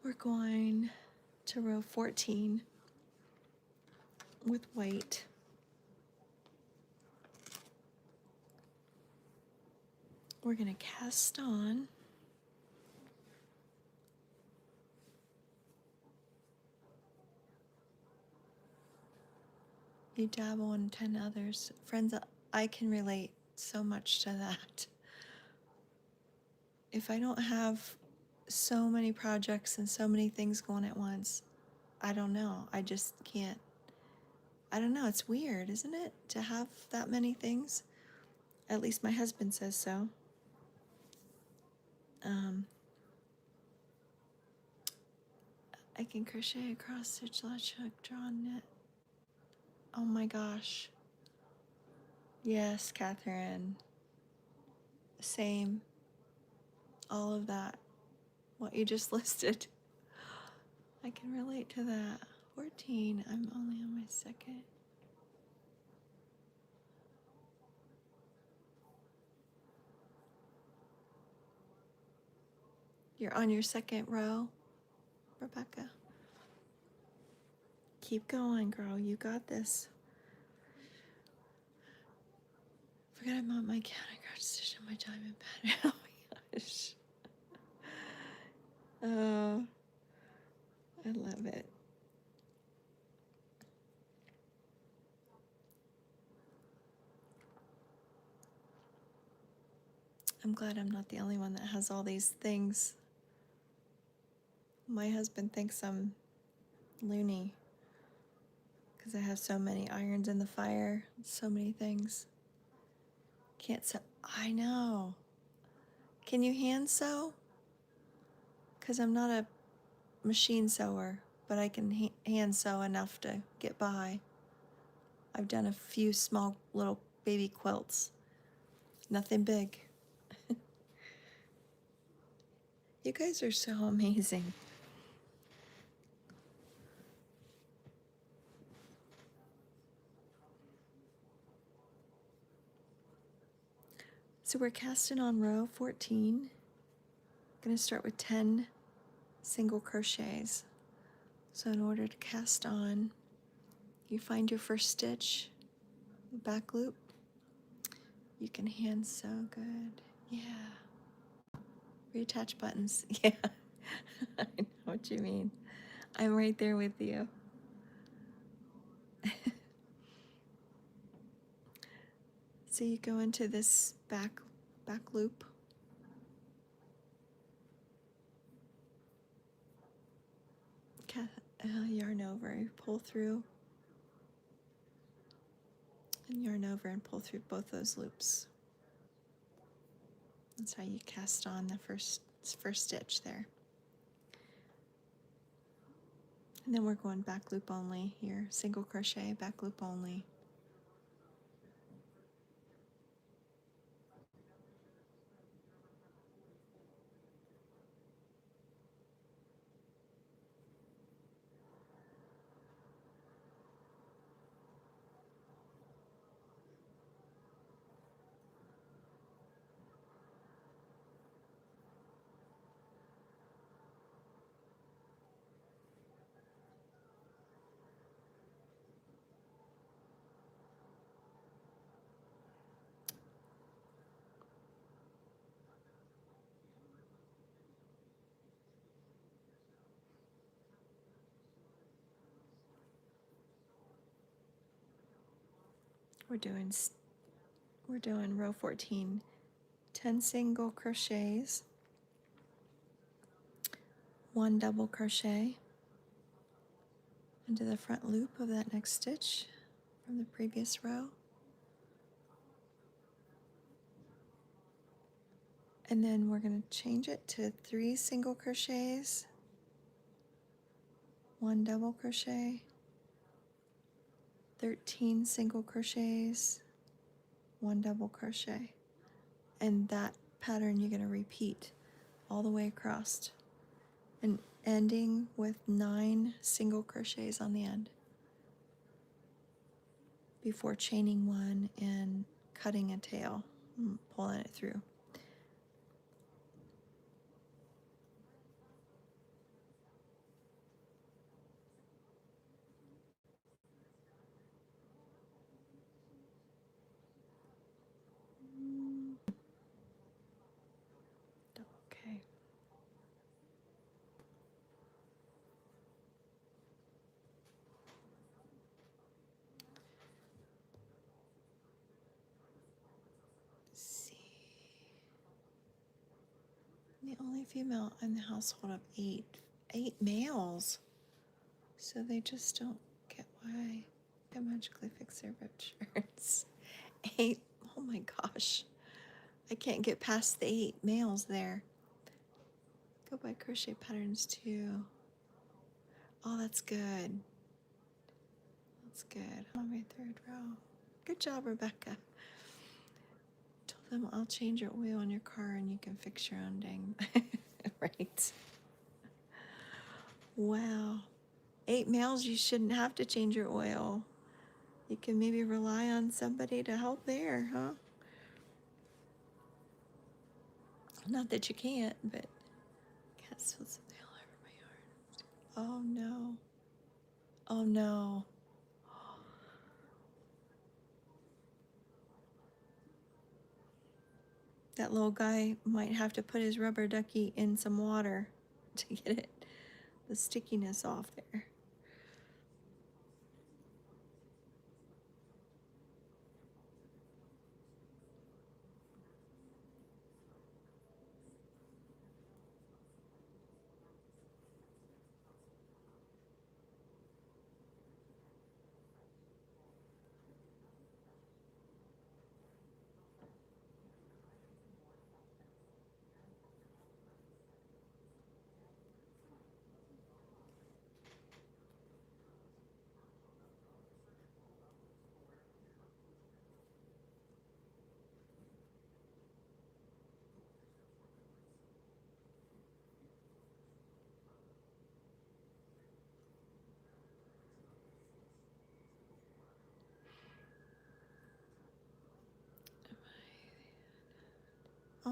We're going to row 14 with white. We're going to cast on. You dabble in 10 others. Friends, I can relate so much to that. If I don't have so many projects and so many things going at once, I don't know. I just can't. I don't know. It's weird, isn't it? To have that many things. At least my husband says so. I can crochet across stitch, latch, hook, draw, knit. Oh my gosh. Yes, Catherine. Same. All of that. What you just listed. I can relate to that. 14. I'm only on my second. You're on your second row, Rebecca. Keep going, girl. You got this. Forgot about my counting crouch stitch on my diamond pattern. Oh my gosh. Oh, I love it. I'm glad I'm not the only one that has all these things. My husband thinks I'm loony because I have so many irons in the fire, so many things. Can't sew. I know. Can you hand sew? Because I'm not a machine sewer, but I can hand sew enough to get by. I've done a few small little baby quilts. Nothing big. You guys are so amazing. So we're casting on row 14. Going to start with 10 single crochets. So in order to cast on, you find your first stitch, back loop. You can hand sew good. Yeah. Reattach buttons. Yeah. I know what you mean. I'm right there with you. So you go into this back loop. Yarn over, pull through, and yarn over and pull through both those loops. That's how you cast on the first stitch there. And then we're going back loop only here, single crochet, back loop only. We're doing row 14, 10 single crochets, 1 double crochet into the front loop of that next stitch from the previous row. And then we're going to change it to 3 single crochets, 1 double crochet, 13 single crochets, 1 double crochet. And that pattern you're going to repeat all the way across, and ending with 9 single crochets on the end before chaining 1 and cutting a tail, pulling it through. Okay. See. The only female in the household of 8 males. So they just don't get why I magically fix their rib shirts. 8, oh my gosh. I can't get past the 8 males there. Go by crochet patterns too. Oh, that's good. That's good. On my 3rd row. Good job, Rebecca. Told them I'll change your oil in your car and you can fix your own dang. Right. Wow. 8 males, you shouldn't have to change your oil. You can maybe rely on somebody to help there, huh? Not that you can't, but cat spilled something all over my yarn. Oh no. Oh no. That little guy might have to put his rubber ducky in some water to get the stickiness off there.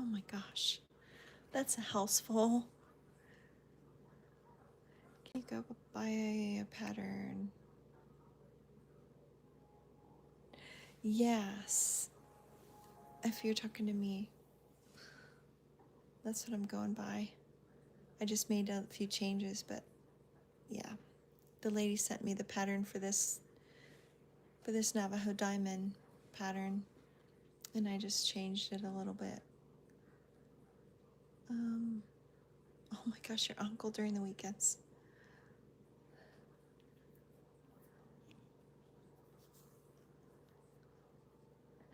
Oh my gosh, that's a house full. Can you go buy a pattern? Yes. If you're talking to me, that's what I'm going by. I just made a few changes, but yeah. The lady sent me the pattern for this Navajo diamond pattern, and I just changed it a little bit. Oh my gosh, your uncle during the weekends.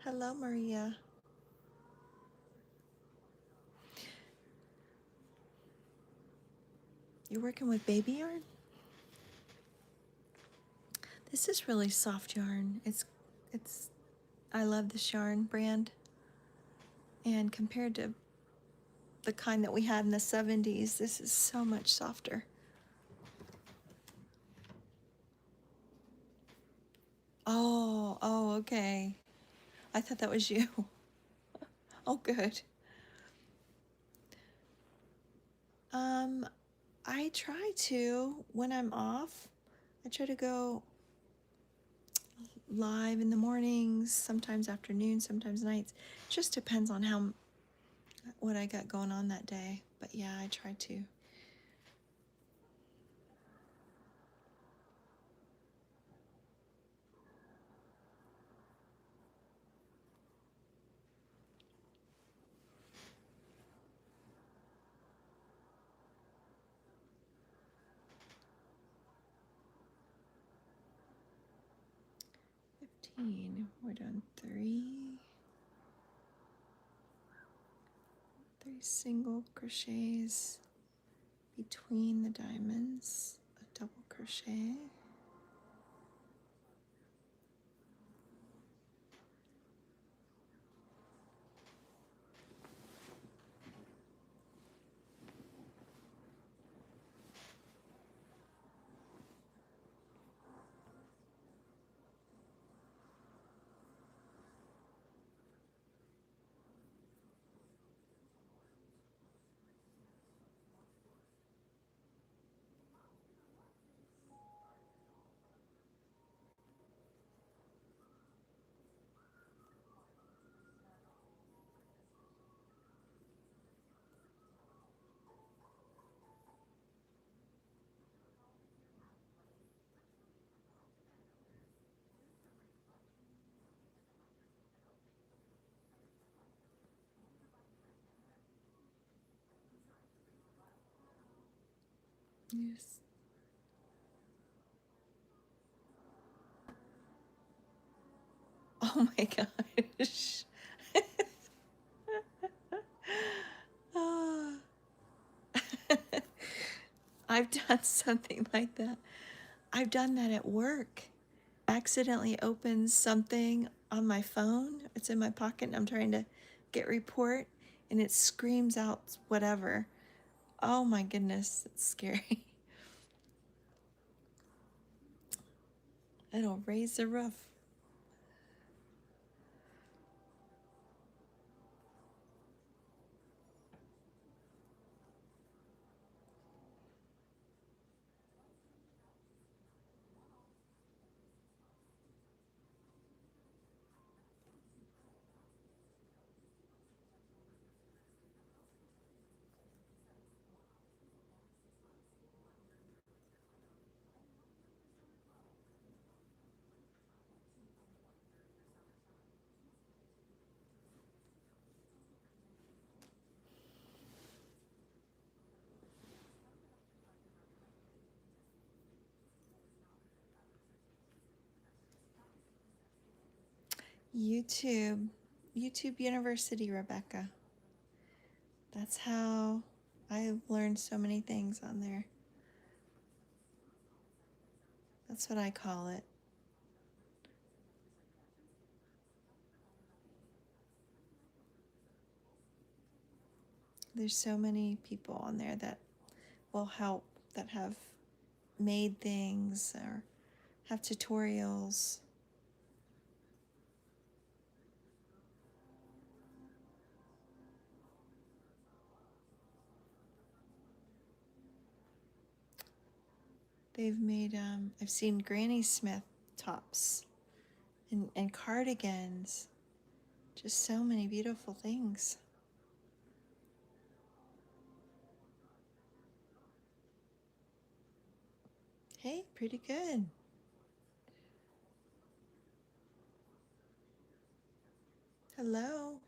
Hello, Maria. You're working with baby yarn? This is really soft yarn. It's I love this yarn brand. And compared to the kind that we had in the 70s, this is so much softer. Oh, okay. I thought that was you. Oh, good. I try to, when I'm off, I try to go live in the mornings, sometimes afternoons, sometimes nights. Just depends on what I got going on that day. But yeah, I try to. We're doing three single crochets between the diamonds, a double crochet, yes. Oh my gosh. Ah. I've done something like that. I've done that at work. Accidentally opened something on my phone. It's in my pocket and I'm trying to get report and it screams out whatever. Oh my goodness, it's scary. It'll raise the roof. YouTube University, Rebecca. That's how I've learned so many things on there. That's what I call it. There's so many people on there that will help, that have made things or have tutorials. They've made, I've seen Granny Smith tops and cardigans. Just so many beautiful things. Hey, pretty good. Hello.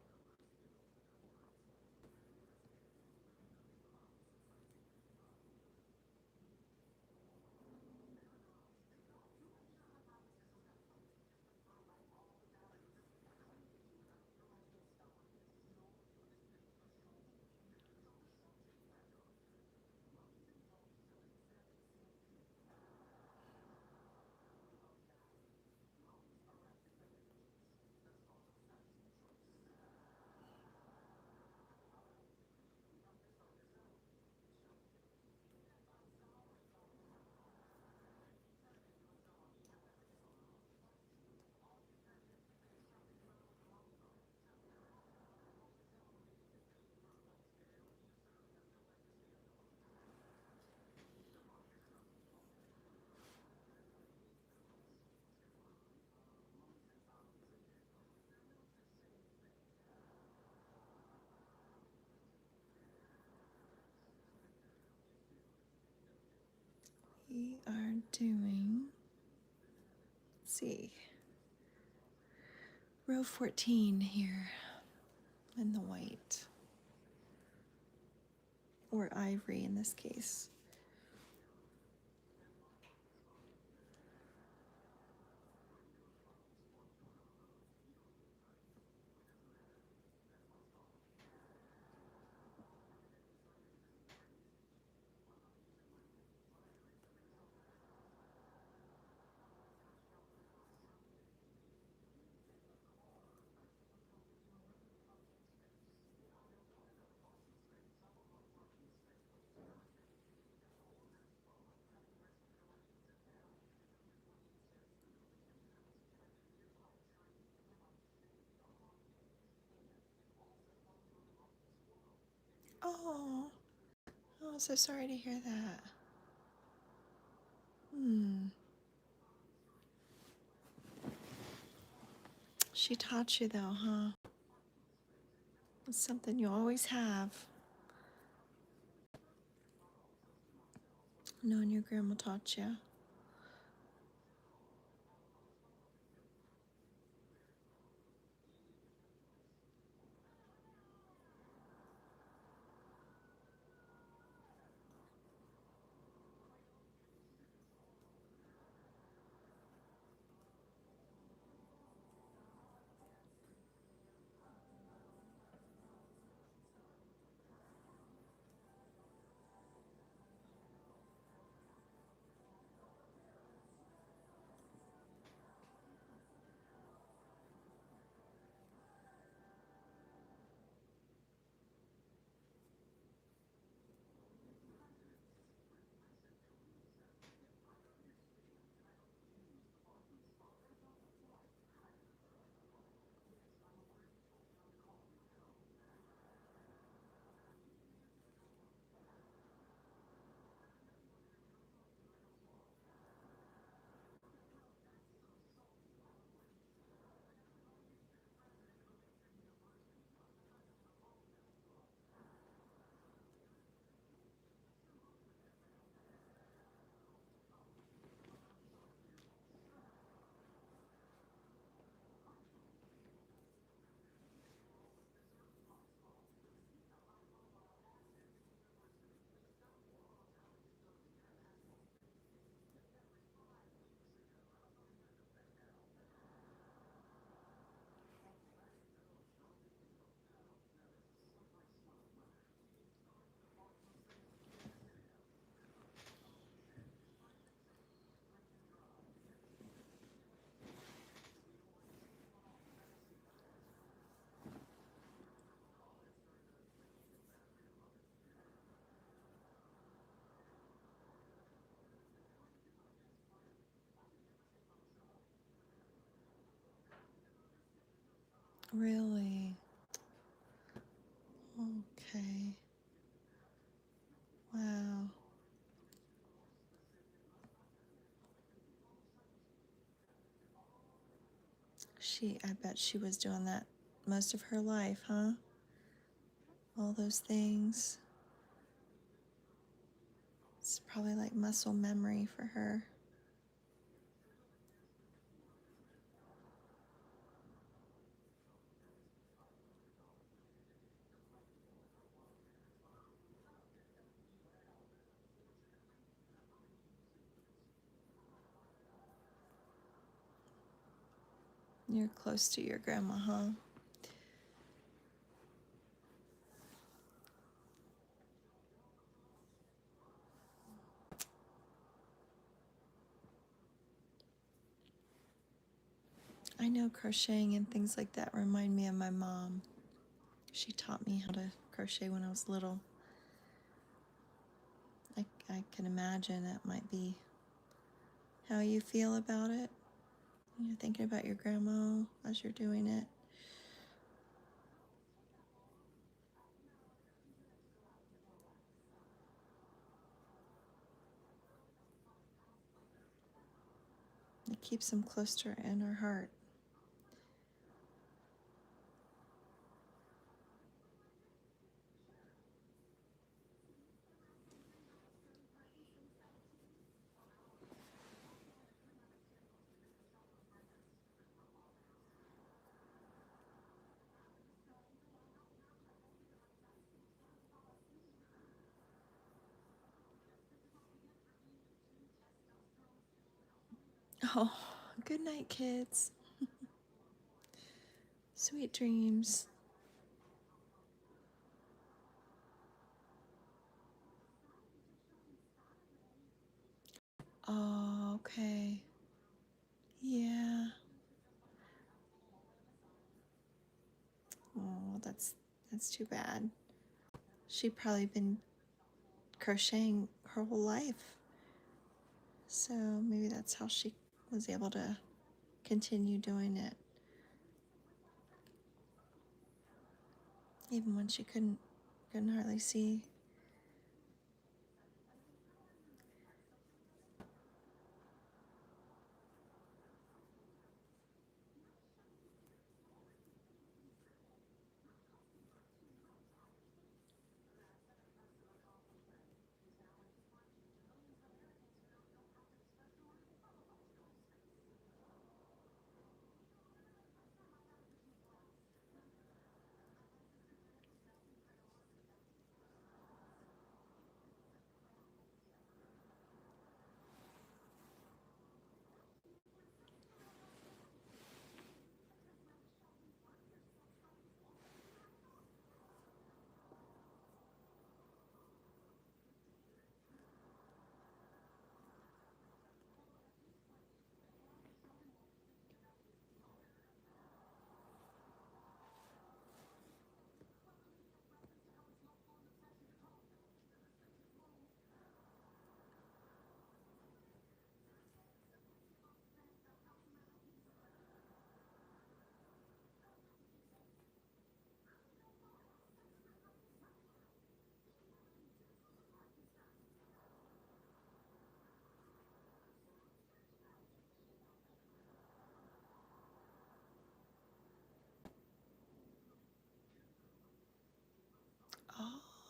We are doing, let's see, row 14 here in the white, or ivory in this case. Oh, oh, so sorry to hear that. She taught you though, huh? It's something you always have. Knowing your grandma taught you. Really? Okay. Wow. I bet she was doing that most of her life, huh? All those things. It's probably like muscle memory for her. You're close to your grandma, huh? I know crocheting and things like that remind me of my mom. She taught me how to crochet when I was little. I can imagine that might be how you feel about it. You're thinking about your grandma as you're doing it. It keeps them close to her in her heart. Oh, good night, kids. Sweet dreams. Oh, okay. Yeah. Oh, that's too bad. She'd probably been crocheting her whole life. So maybe that's how she was able to continue doing it. Even when she couldn't hardly see.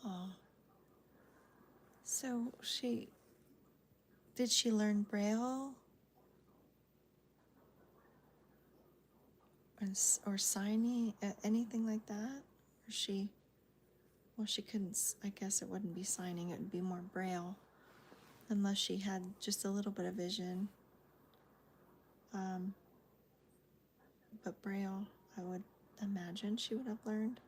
Oh. So did she learn Braille or signing, anything like that? Or well, she couldn't, I guess it wouldn't be signing, it would be more Braille, unless she had just a little bit of vision. Um, but Braille, I would imagine she would have learned.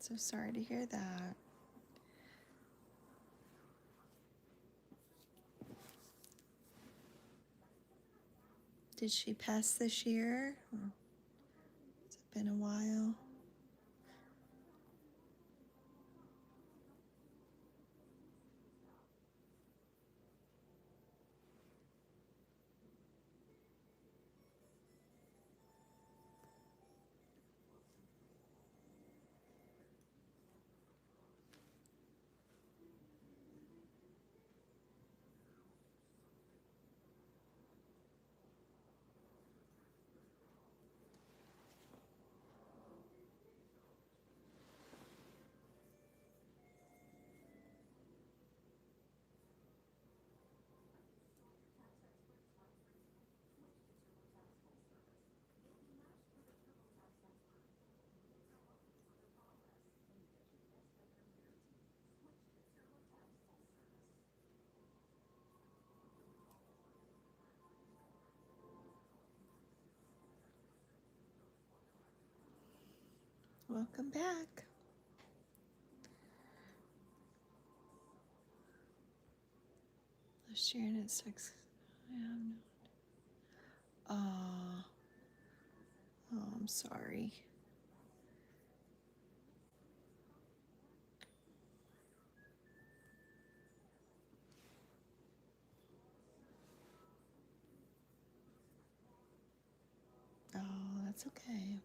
So sorry to hear that. Did she pass this year? Or has it been a while? Welcome back. Sharon at 6. Oh, I'm sorry. Oh, that's okay.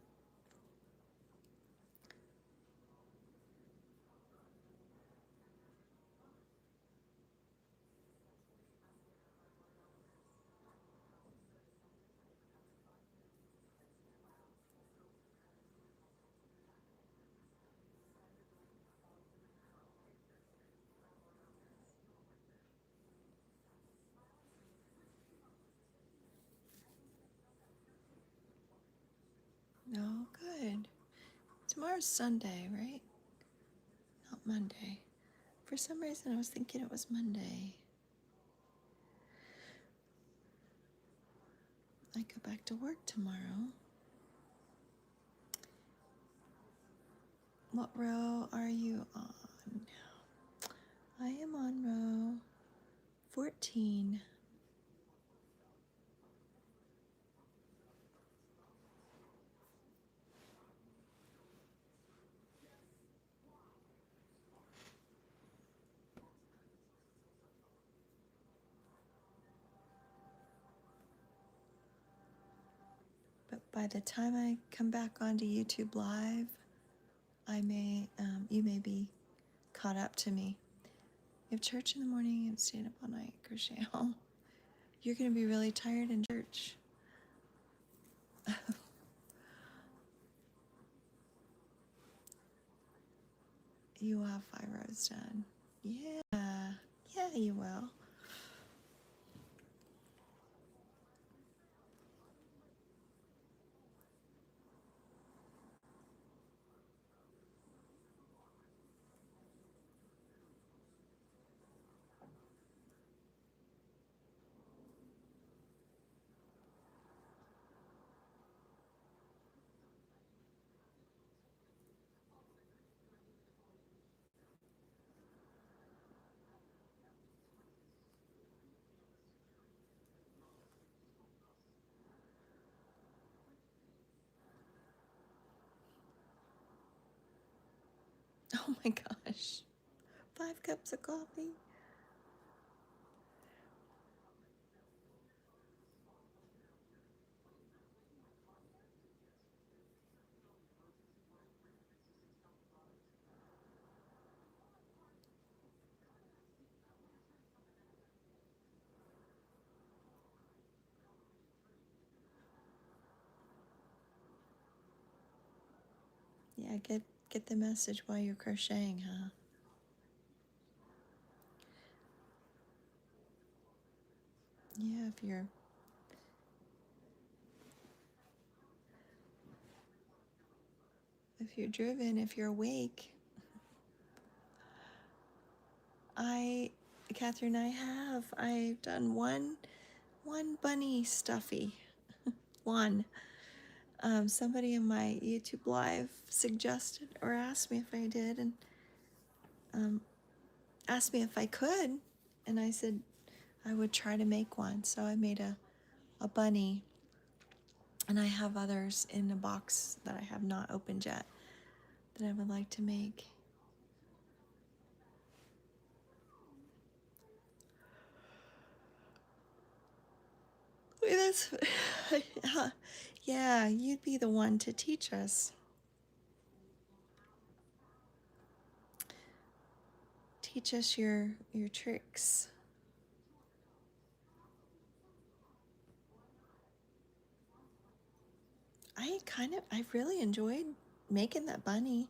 No, good. Tomorrow's Sunday, right? Not Monday. For some reason, I was thinking it was Monday. I go back to work tomorrow. What row are you on? I am on row 14. But by the time I come back onto YouTube Live, you may be caught up to me. You have church in the morning and staying up all night, crochet. Oh, you're going to be really tired in church. You will have 5 rows done. Yeah, you will. Oh my gosh. 5 cups of coffee? Yeah, get the message while you're crocheting, huh? Yeah, if you're driven, if you're awake. Catherine, I've done one bunny stuffy. One. Somebody in my YouTube live suggested or asked me if I did, and asked me if I could, and I said I would try to make one. So I made a bunny, and I have others in a box that I have not opened yet that I would like to make. That's yeah, you'd be the one to teach us. Teach us your tricks. I really enjoyed making that bunny,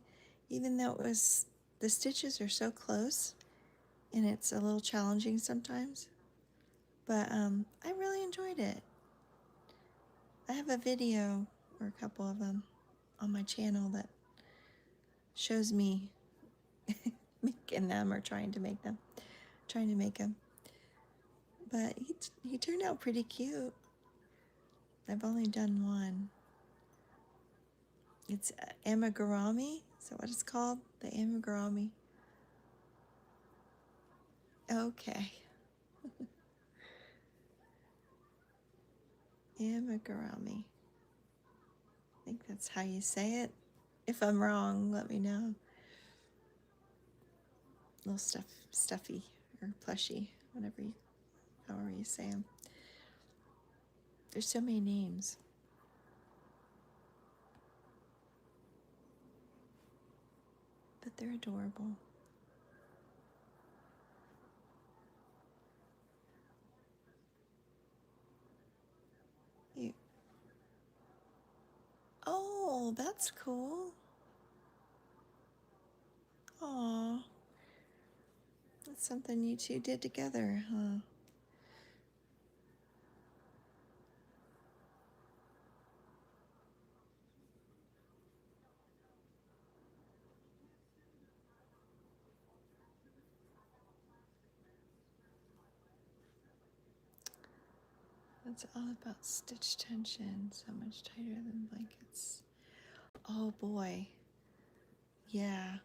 even though the stitches are so close and it's a little challenging sometimes. But I really enjoyed it. I have a video, or a couple of them, on my channel that shows me making them, or trying to make them. But he turned out pretty cute. I've only done one. It's amigurumi. Is that what it's called? The amigurumi. Okay. Amigurumi. I think that's how you say it. If I'm wrong, let me know. Little stuffy, or plushy, however you say them. There's so many names. But they're adorable. You. Oh, that's cool. Aw. That's something you two did together, huh? It's all about stitch tension, so much tighter than blankets. Oh boy. Yeah.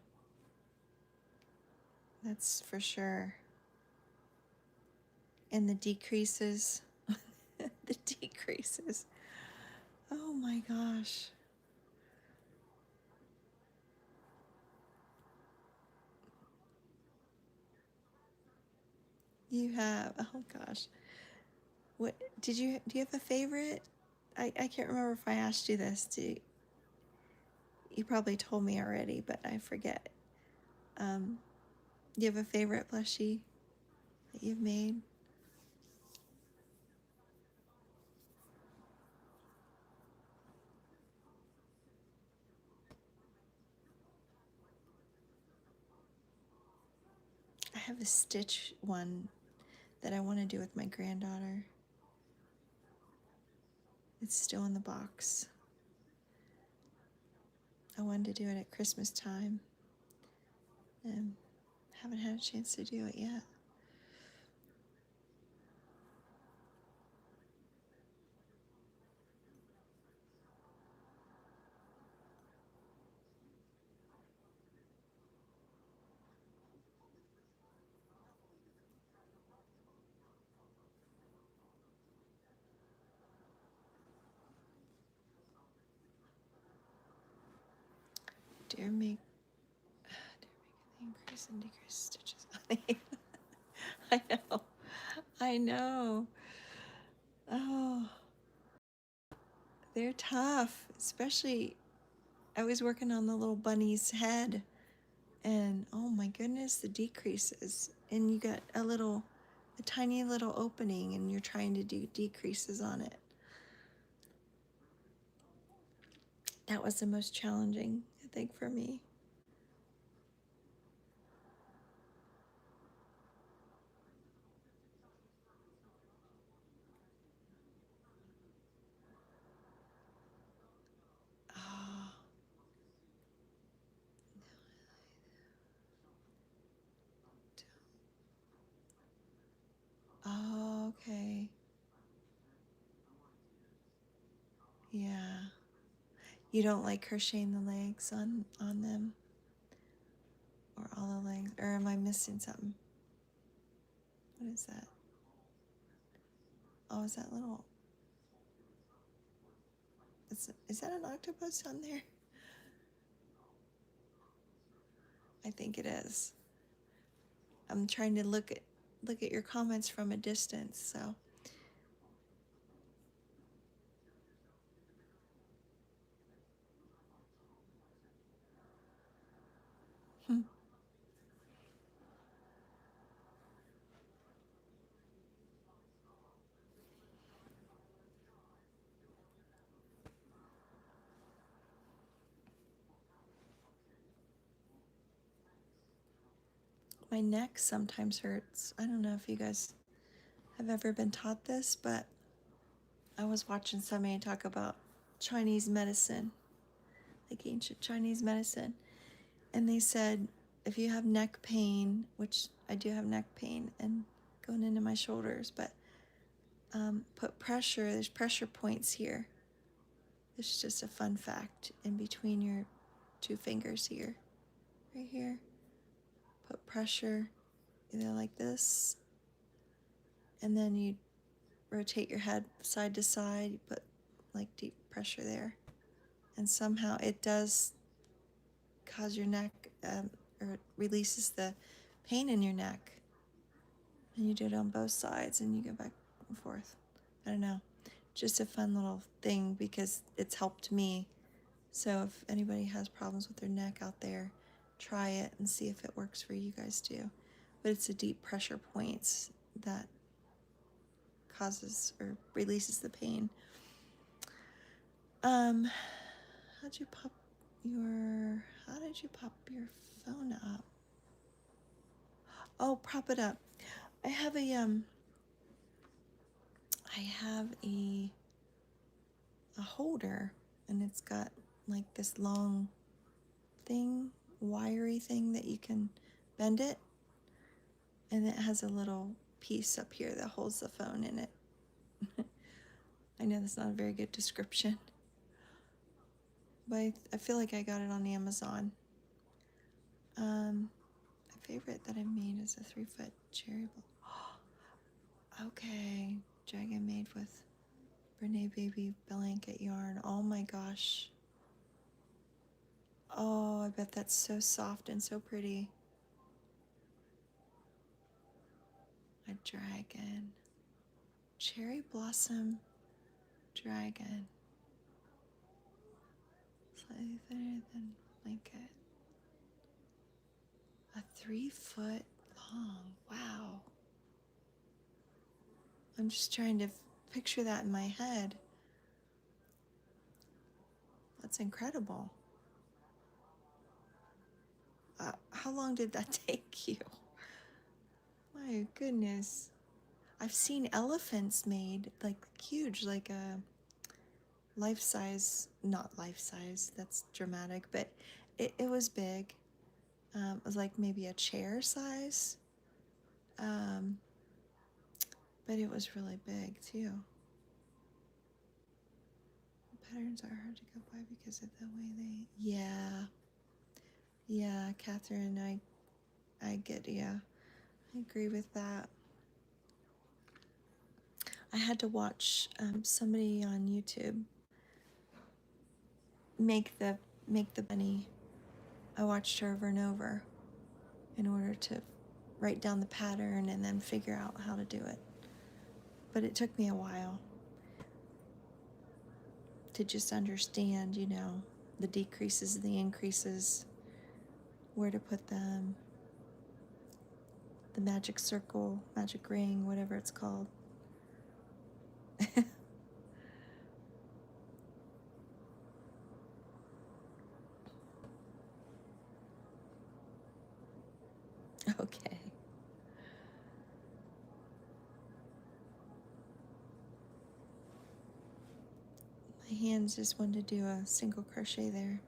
That's for sure. And the decreases. The decreases. Oh my gosh. You have, oh gosh. What do you have a favorite? I can't remember if I asked you this. You probably told me already, but I forget. Do you have a favorite plushie that you've made? I have a stitch one that I want to do with my granddaughter. It's still in the box. I wanted to do it at Christmas time, and haven't had a chance to do it yet. Dare make increase and decrease stitches. I know. I know. Oh, they're tough, especially I was working on the little bunny's head, and oh my goodness, the decreases. And you got a tiny little opening, and you're trying to do decreases on it. That was the most challenging, I think, for me. Oh, oh, okay. Yeah. You don't like crocheting the legs on them? Or all the legs? Or am I missing something? What is that? Oh, is that little... Is that an octopus on there? I think it is. I'm trying to look at your comments from a distance, so... My neck sometimes hurts. I don't know if you guys have ever been taught this, but I was watching somebody talk about Chinese medicine, like ancient Chinese medicine, and they said if you have neck pain, which I do have neck pain and going into my shoulders, but put pressure, there's pressure points here. This is just a fun fact in between your two fingers here, right here. Put pressure either like this, and then you rotate your head side to side, you put like deep pressure there, and somehow it does cause your neck, or it releases the pain in your neck. And you do it on both sides and you go back and forth. I don't know, just a fun little thing because it's helped me. So if anybody has problems with their neck out there, try it and see if it works for you guys too. But it's the deep pressure points that causes or releases the pain. How did you pop your phone up? Oh, prop it up. I have a holder, and it's got like this long thing, wiry thing that you can bend it, and it has a little piece up here that holds the phone in it. I know that's not a very good description, but I feel like I got it on Amazon. My favorite that I made is a 3-foot cherry ball. Okay, dragon made with Brene Baby blanket yarn. Oh my gosh. Oh, I bet that's so soft and so pretty. A dragon. Cherry blossom dragon. Slightly thinner than blanket. A 3-foot long. Wow. I'm just trying to picture that in my head. That's incredible. How long did that take you? My goodness. I've seen elephants made, like huge, like a life-size, not life-size, that's dramatic, but it was big. It was like maybe a chair size. But it was really big too. Patterns are hard to go by because of the way they... Yeah, Catherine, I get, yeah, I agree with that. I had to watch somebody on YouTube make the bunny. I watched her over and over in order to write down the pattern and then figure out how to do it. But it took me a while to just understand, you know, the decreases and the increases, where to put them, the magic circle, magic ring, whatever it's called. Okay. My hands just wanted to do a single crochet there.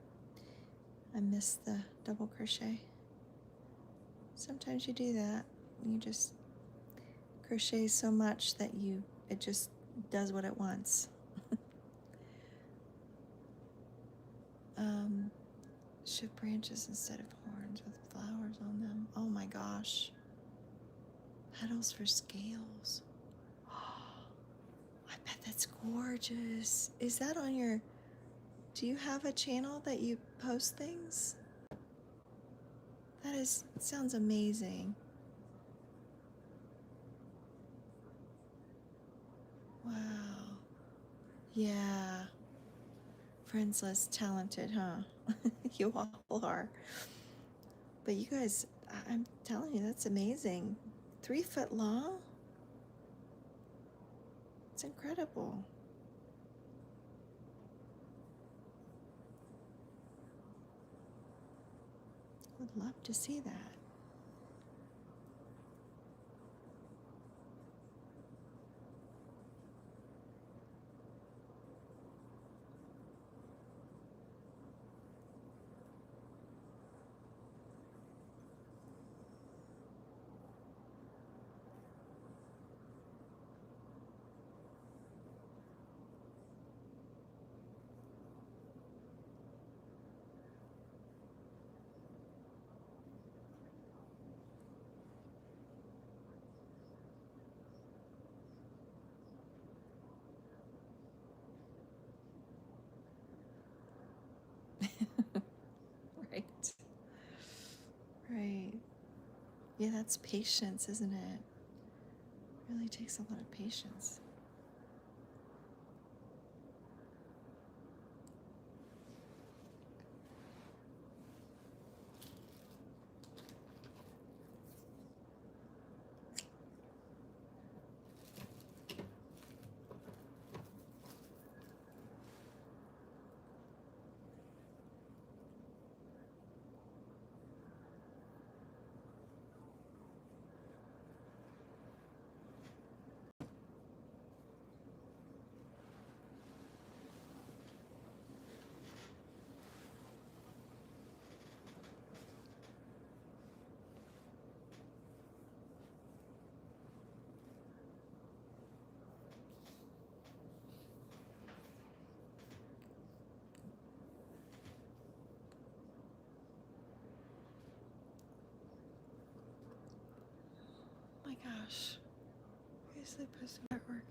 I missed the double crochet. Sometimes you do that. You just crochet so much that it just does what it wants. Should branches instead of horns with flowers on them. Oh my gosh. Petals for scales. I bet that's gorgeous. Is that on your... Do you have a channel that you post things? Sounds amazing. Wow. Yeah. Friends less talented, huh? You all are. But you guys, I'm telling you, that's amazing. 3 foot long? It's incredible. Would love to see that. Right. Right. Yeah, that's patience, isn't it? It really takes a lot of patience. Oh my gosh. Where's the post artwork?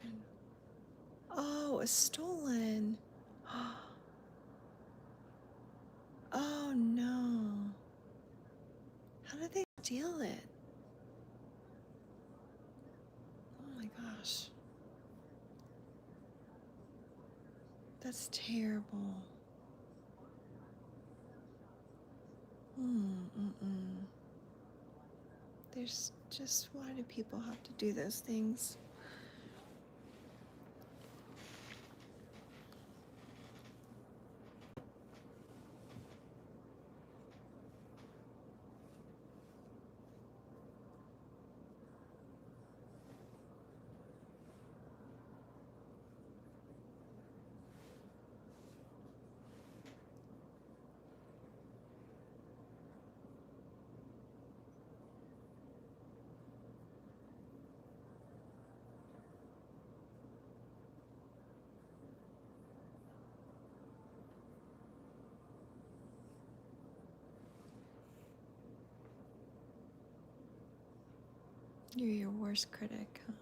Oh, it's stolen. Oh no. How did they steal it? Oh my gosh. That's terrible. Mm-mm. There's just, why do people have to do those things? You're your worst critic, huh?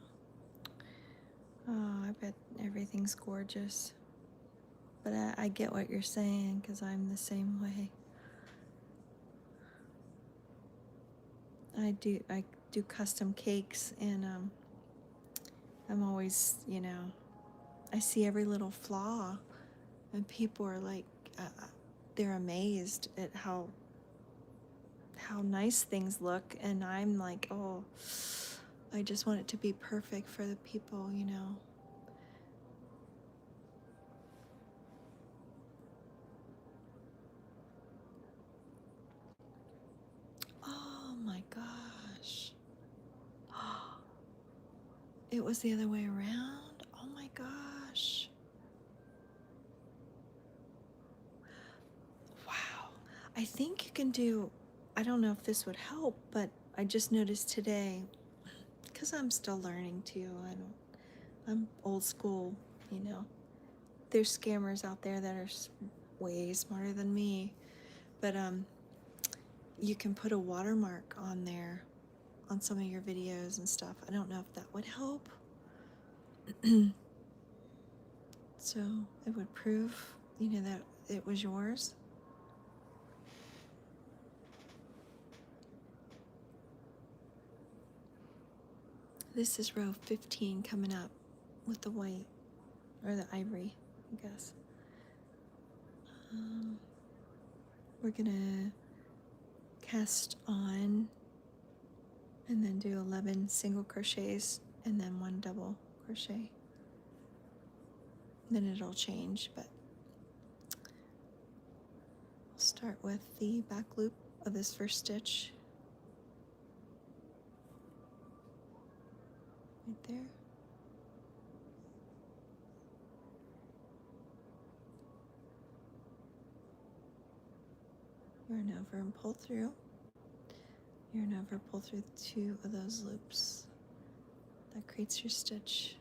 Oh, I bet everything's gorgeous. But I get what you're saying, because I'm the same way. I do custom cakes, and I'm always, I see every little flaw, and people are like, they're amazed at how nice things look, and I'm like, oh, I just want it to be perfect for the people. Oh my gosh. It was the other way around? Oh my gosh. Wow. I think you can do, I don't know if this would help, but I just noticed today, because I'm still learning too. I'm old school. There's scammers out there that are way smarter than me. but you can put a watermark on there on some of your videos and stuff. I don't know if that would help. So it would prove, that it was yours. This is row 15 coming up with the white, or the ivory, I guess. We're gonna cast on and then do 11 single crochets and then 1 double crochet. Then it'll change, but we'll start with the back loop of this first stitch. Right there. Yarn over and pull through. Yarn over, pull through 2 of those loops. That creates your stitch.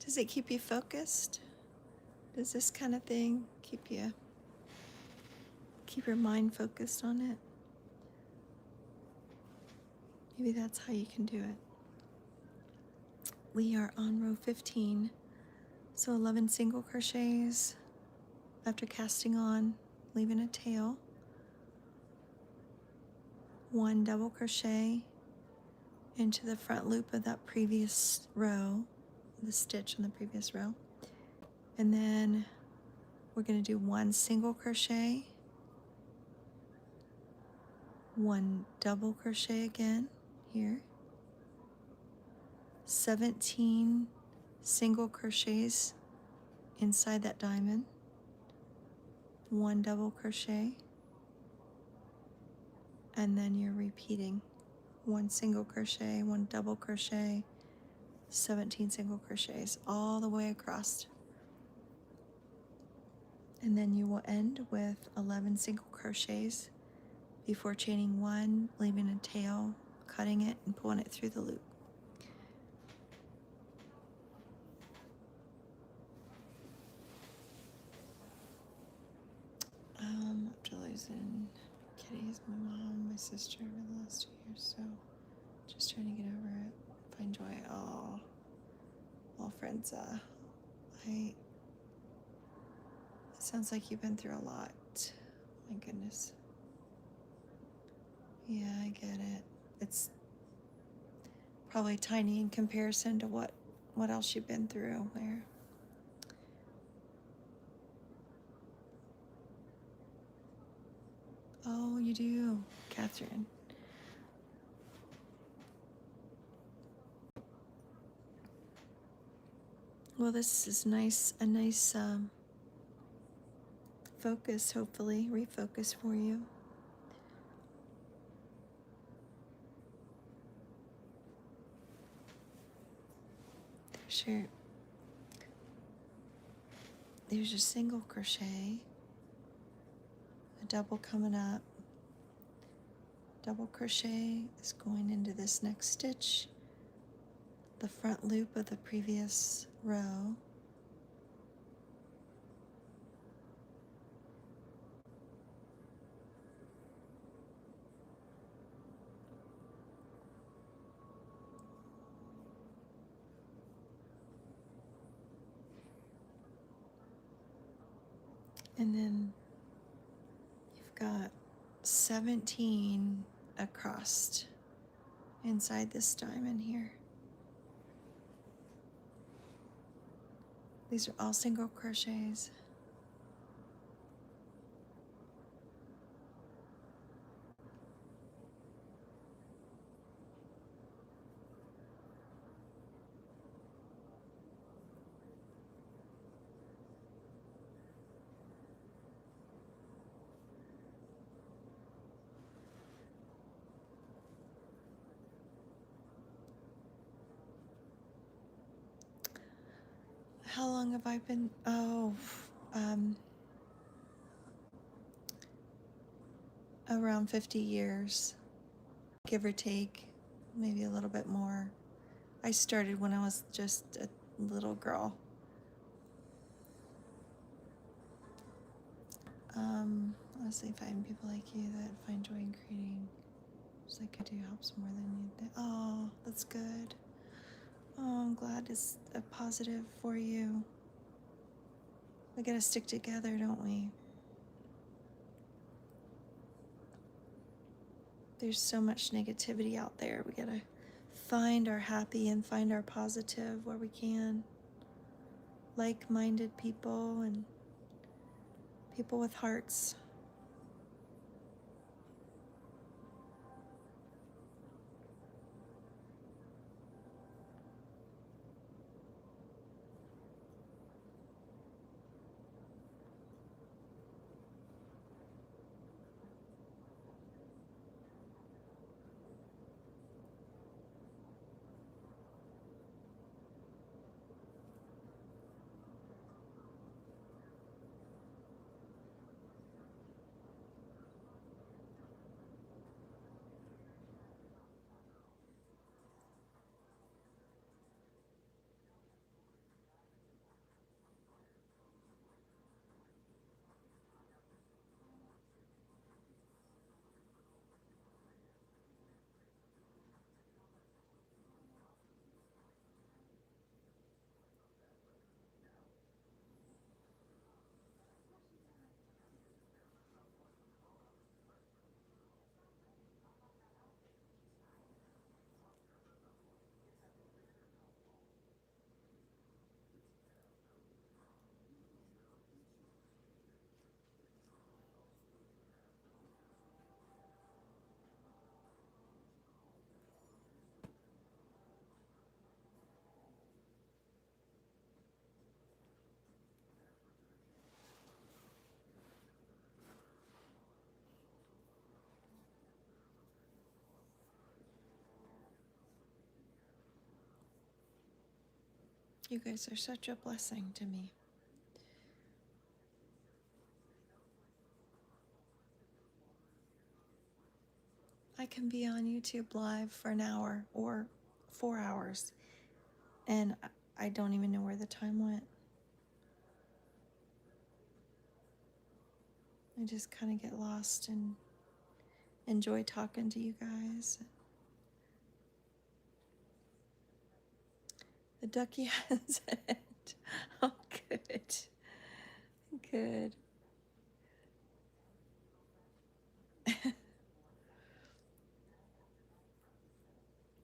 Does it keep you focused? Does this kind of thing keep your mind focused on it? Maybe that's how you can do it. We are on row 15, so 11 single crochets after casting on, leaving a tail, 1 double crochet into the front loop of that previous row, the stitch in the previous row, and then we're going to do 1 single crochet, 1 double crochet again here, 17 single crochets inside that diamond, 1 double crochet, and then you're repeating 1 single crochet, 1 double crochet, 17 single crochets all the way across. And then you will end with 11 single crochets before chaining 1, leaving a tail, cutting it, and pulling it through the loop. After losing kitties, my mom, my sister over the last 2 years, so just trying to get over it, find joy. Oh, well, friends, it sounds like you've been through a lot. My goodness. Yeah, I get it. It's probably tiny in comparison to what else you've been through there. Oh, you do, Catherine. Well, this is a nice focus, hopefully, refocus for you. There's your single crochet, a double coming up, double crochet is going into this next stitch, the front loop of the previous row, And then you've got 17 across inside this diamond here. These are all single crochets. How long have I been? Around 50 years, give or take, maybe a little bit more. I started when I was just a little girl. Honestly, find people like you that find joy in creating, just like I do, helps more than you think. Oh, that's good. Oh, I'm glad it's a positive for you. We gotta stick together, don't we? There's so much negativity out there. We gotta find our happy and find our positive where we can. Like-minded people and people with hearts. You guys are such a blessing to me. I can be on YouTube live for an hour or 4 hours, and I don't even know where the time went. I just kind of get lost and enjoy talking to you guys. The ducky has it. Oh, good. Good.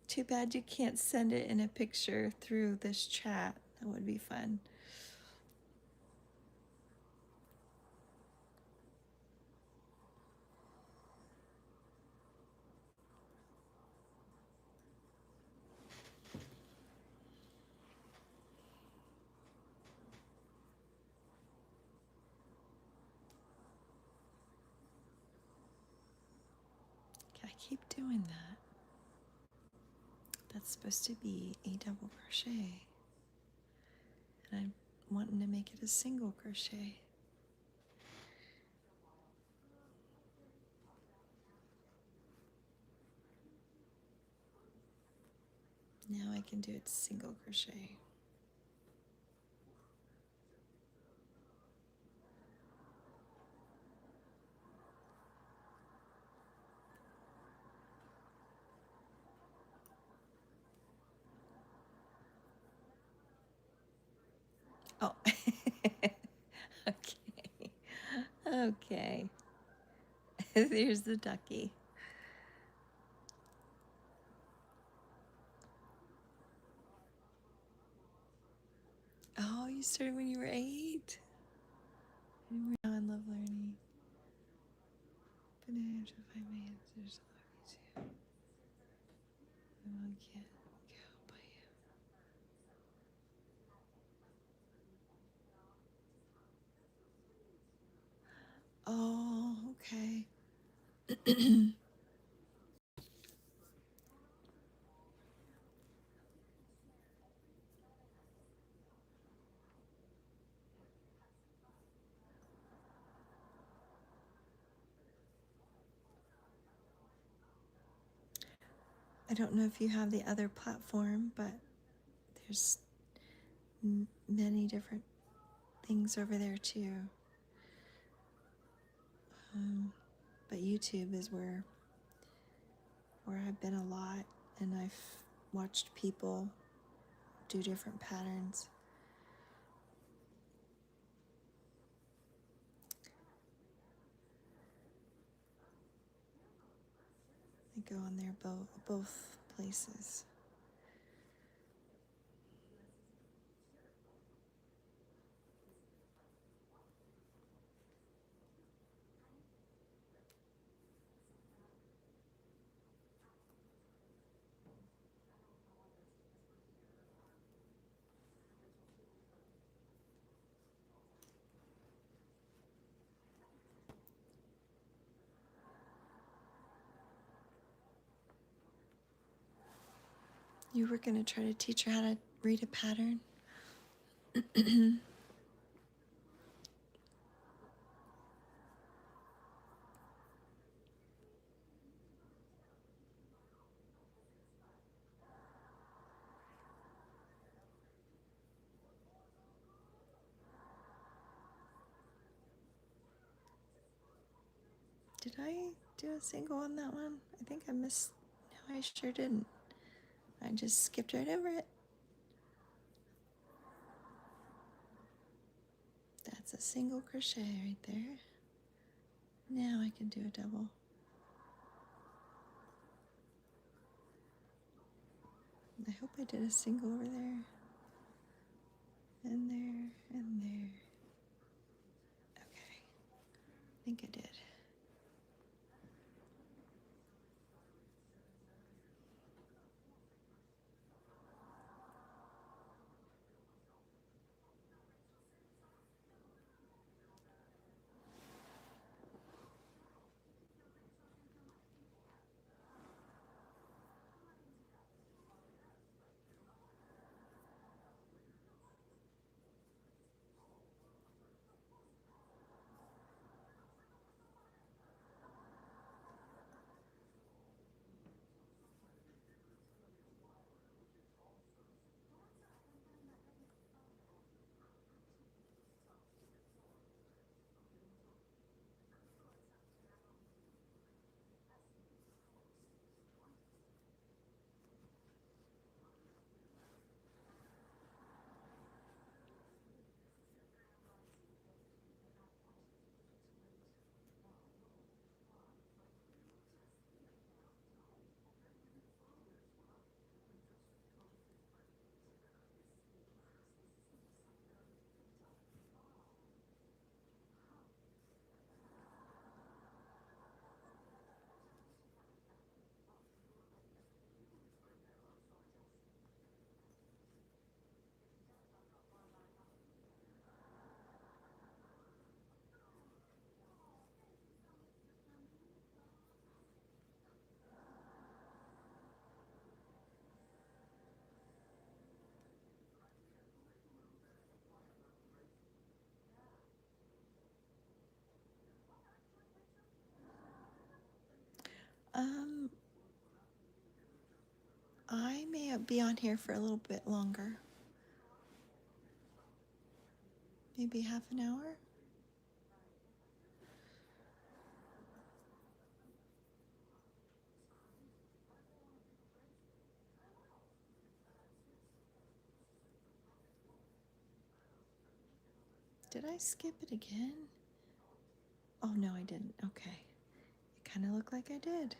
Too bad you can't send it in a picture through this chat. That would be fun. I keep doing that. That's supposed to be a double crochet. And I'm wanting to make it a single crochet. Now I can do it single crochet. Oh, okay. Okay. There's the ducky. Oh, you started when you were 8? Now I love learning. But I have to find my answers. I can't go by you. Oh, okay. I don't know if you have the other platform, but there's many different things over there too. But YouTube is where I've been a lot, and I've watched people do different patterns. I go on there both places. You were going to try to teach her how to read a pattern? Did I do a single on that one? I think I missed. No, I sure didn't. I just skipped right over it. That's a single crochet right there. Now I can do a double. I hope I did a single over there. And there, and there. Okay, I think I did. Um, I may be on here for a little bit longer. Maybe half an hour? Did I skip it again? Oh, no, I didn't. Okay. It kind of looked like I did.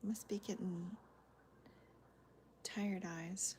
Must be getting tired eyes.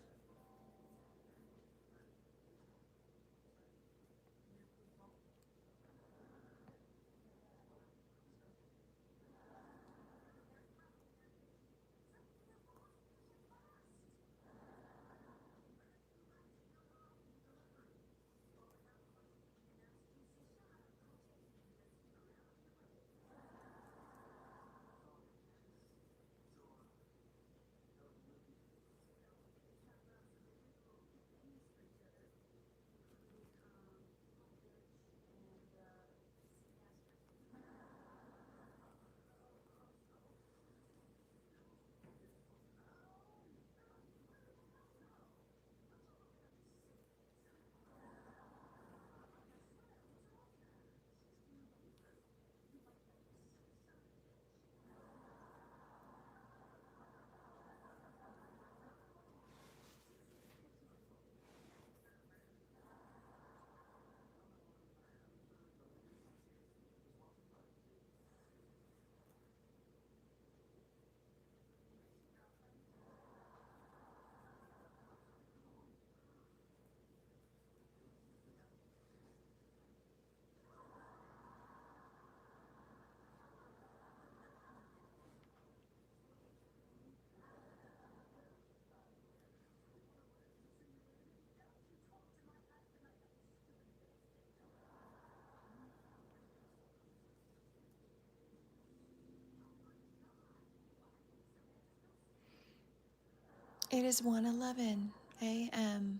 It is 1:11 a.m.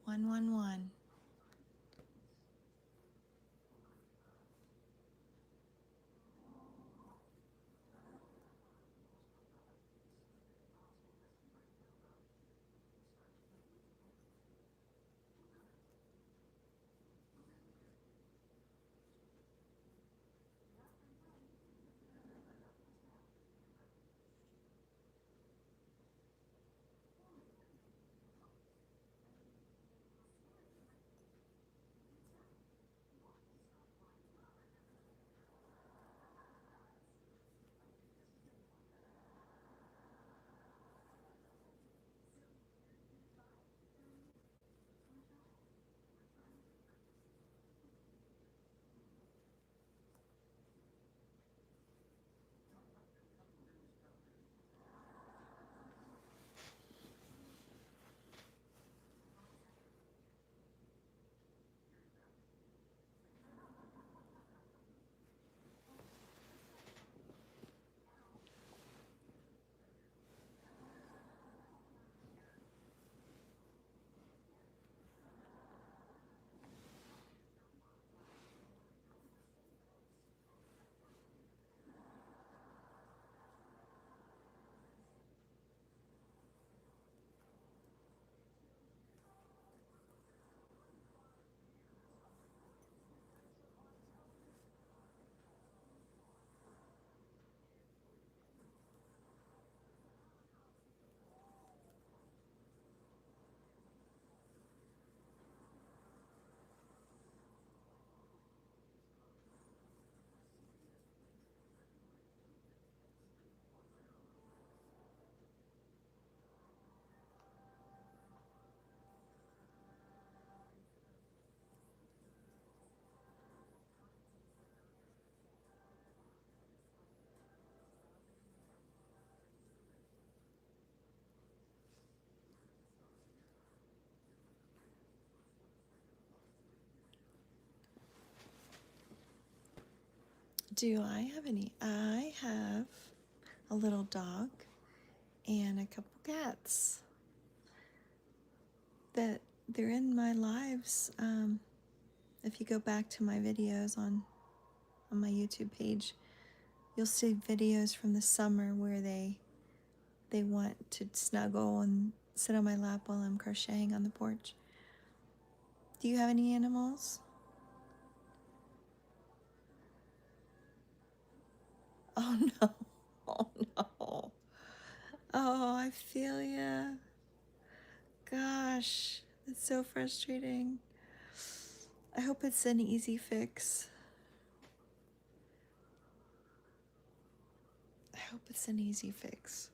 111. Do I have any? I have a little dog and a couple cats that they're in my lives. If you go back to my videos on my YouTube page, you'll see videos from the summer where they want to snuggle and sit on my lap while I'm crocheting on the porch. Do you have any animals? Oh no. Oh no. Oh, I feel ya. Gosh, that's so frustrating. I hope it's an easy fix. I hope it's an easy fix.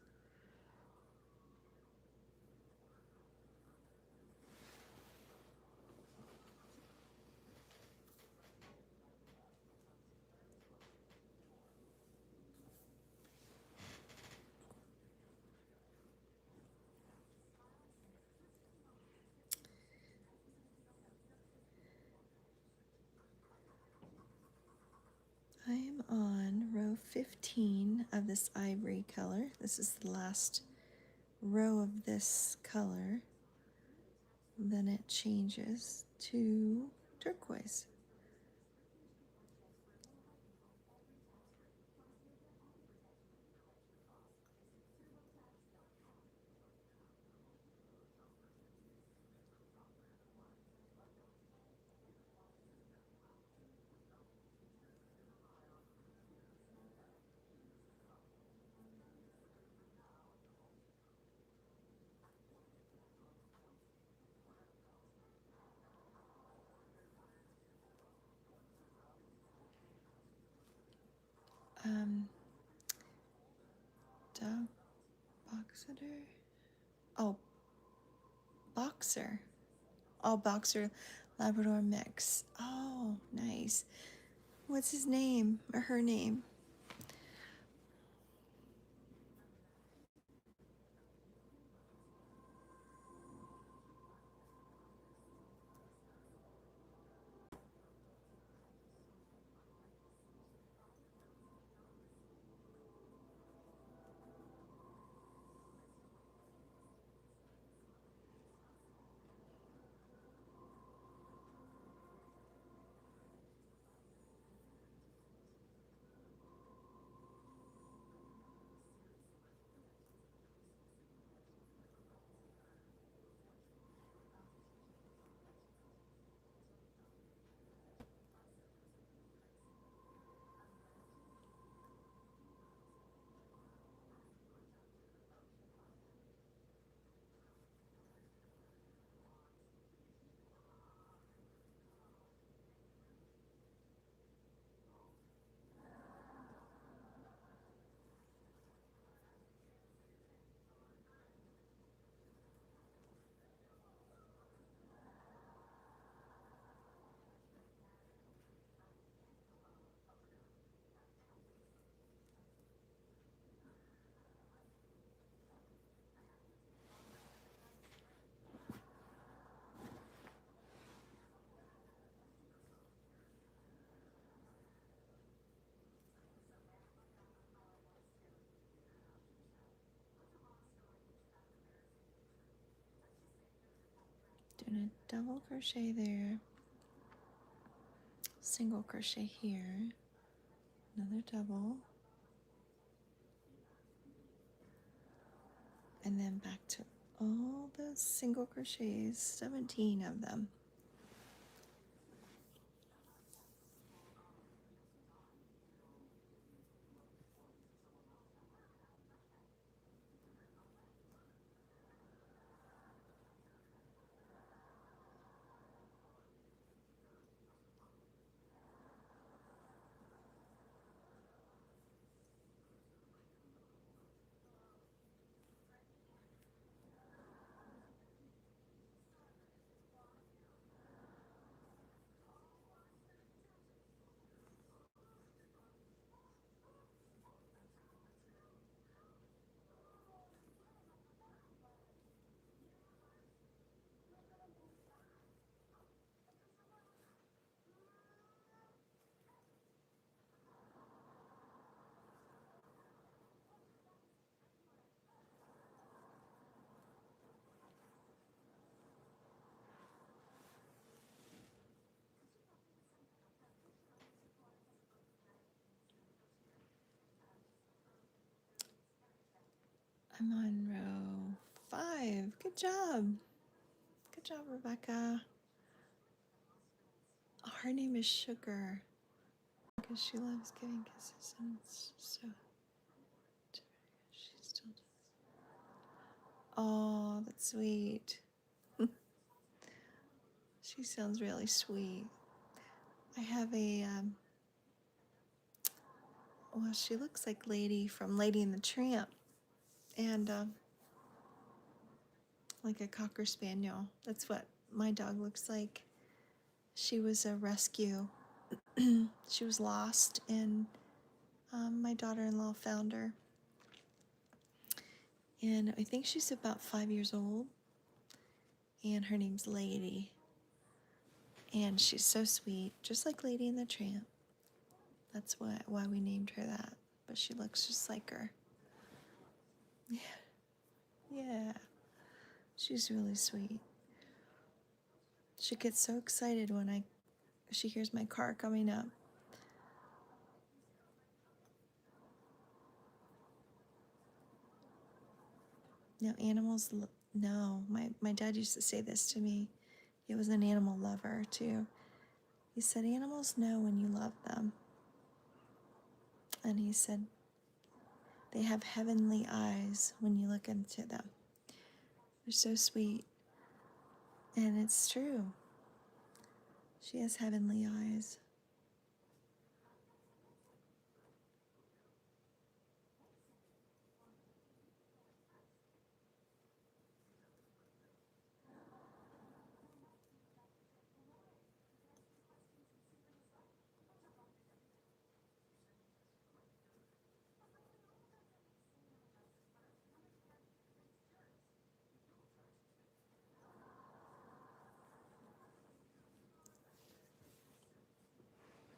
I am on row 15 of this ivory color. This is the last row of this color. Then it changes to turquoise. Um, dog boxer. Oh, boxer. Oh, boxer Labrador mix. Oh, nice. What's his name or her name? Doing a double crochet there, single crochet here, another double, and then back to all the single crochets, 17 of them. I'm on row 5. Good job. Good job, Rebecca. Oh, her name is Sugar because she loves giving kisses, and it's so. She still does. Oh, that's sweet. She sounds really sweet. I have a, well, she looks like Lady from Lady and the Tramp, and like a Cocker Spaniel. That's what my dog looks like. She was a rescue. She was lost, and my daughter-in-law found her. And I think she's about 5 years old, and her name's Lady. And she's so sweet, just like Lady and the Tramp. That's why we named her that. But she looks just like her. Yeah. Yeah. She's really sweet. She gets so excited when she hears my car coming up. No, animals, no. My dad used to say this to me. He was an animal lover, too. He said, animals know when you love them. And he said, they have heavenly eyes when you look into them. They're so sweet. And it's true. She has heavenly eyes.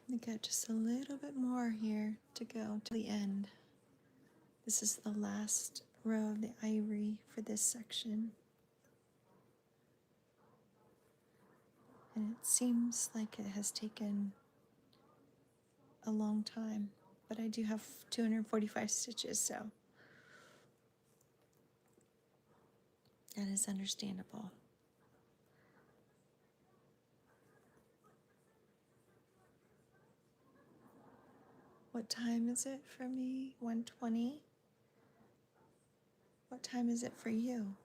We got just a little bit more here to go to the end. This is the last row of the ivory for this section. And it seems like it has taken a long time, but I do have 245 stitches, so that is understandable. What time is it for me? 1:20? What time is it for you?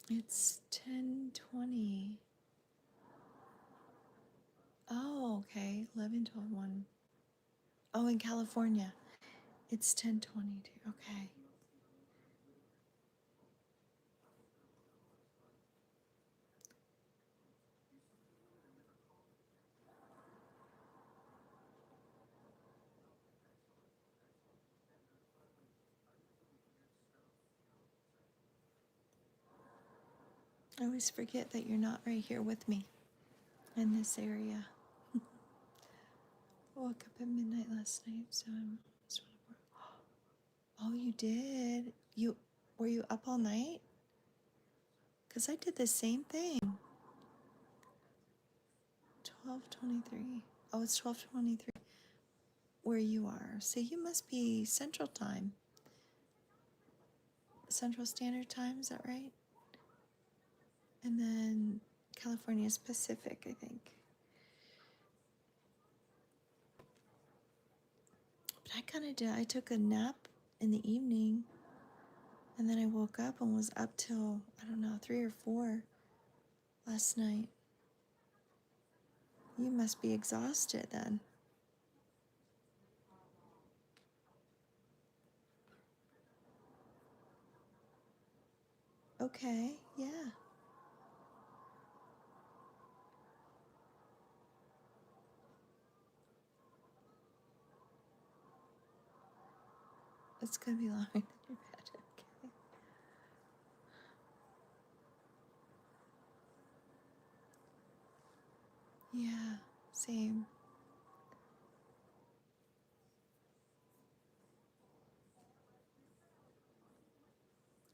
It's 10:20. Oh, okay. 11, 12, 1. Oh, in California. It's 10:22. Okay. I always forget that you're not right here with me in this area. I woke up at midnight last night, so I'm. Oh, you did? Were you up all night? Because I did the same thing. 12:23. Oh, it's 12:23 where you are. So you must be Central Time. Central Standard Time, is that right? And then California is Pacific, I think. But I kind of did. I took a nap in the evening, and then I woke up and was up till, I don't know, 3 or 4 last night. You must be exhausted then. Okay, yeah. It's gonna be longer than your bed. Okay. Yeah, same.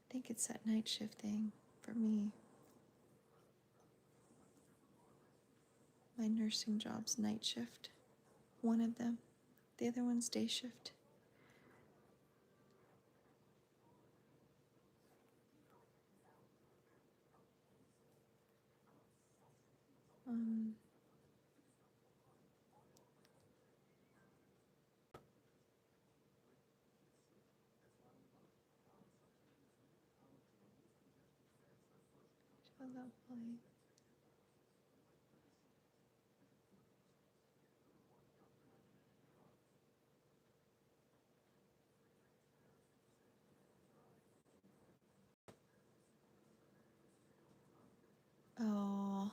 I think it's that night shift thing for me. My nursing job's night shift. One of them. The other one's day shift. Um, lovely. Oh,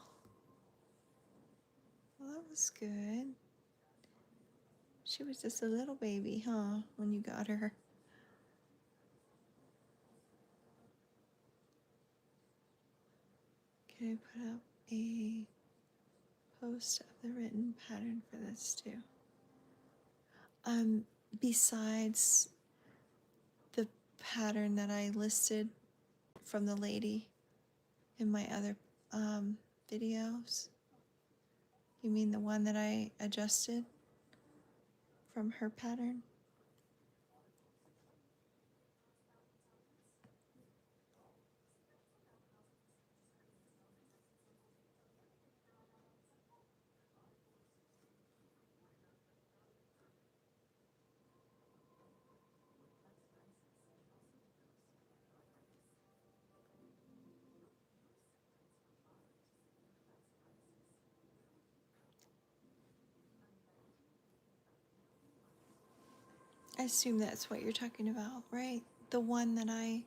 well, that was good. She was just a little baby, huh, when you got her. Can I put up a post of the written pattern for this too? Besides the pattern that I listed from the lady in my other videos. You mean the one that I adjusted from her pattern? I assume that's what you're talking about, right? The one that I'm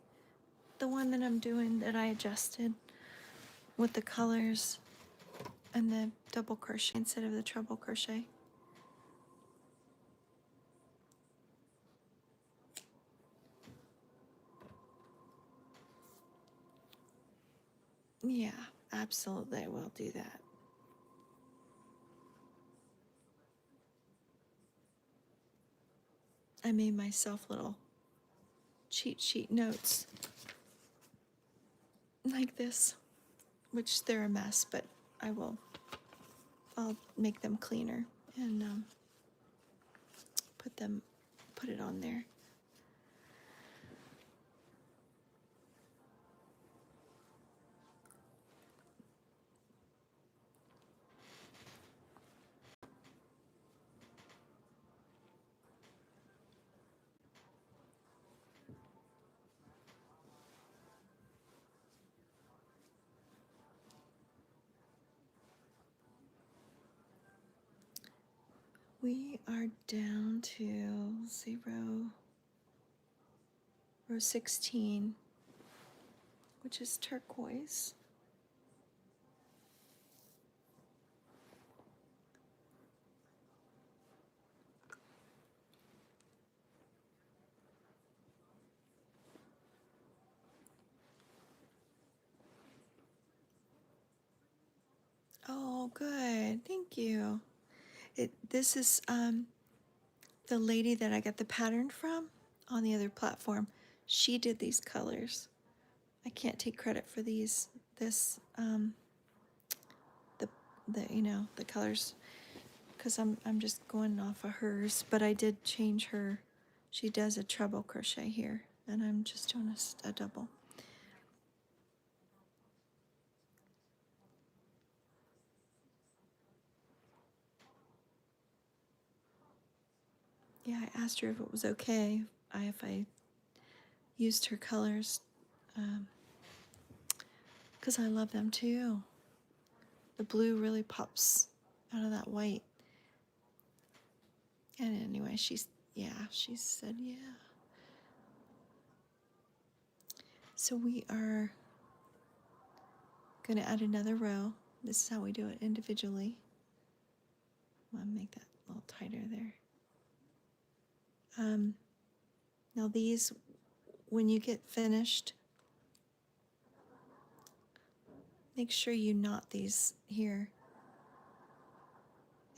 doing that I adjusted with the colors and the double crochet instead of the treble crochet. Yeah, absolutely, I will do that. I made myself little cheat sheet notes like this, which they're a mess, but I'll make them cleaner and put it on there. We are down to row 16, which is turquoise. Oh, good. Thank you. This is the lady that I got the pattern from on the other platform. She did these colors. I can't take credit for these. The colors, because I'm just going off of hers. But I did change her. She does a treble crochet here, and I'm just doing a double. Yeah, I asked her if it was okay if I used her colors, because I love them too. The blue really pops out of that white. And anyway, she said yeah. So we are going to add another row. This is how we do it individually. I'll make that a little tighter there. Now these, when you get finished, make sure you knot these here.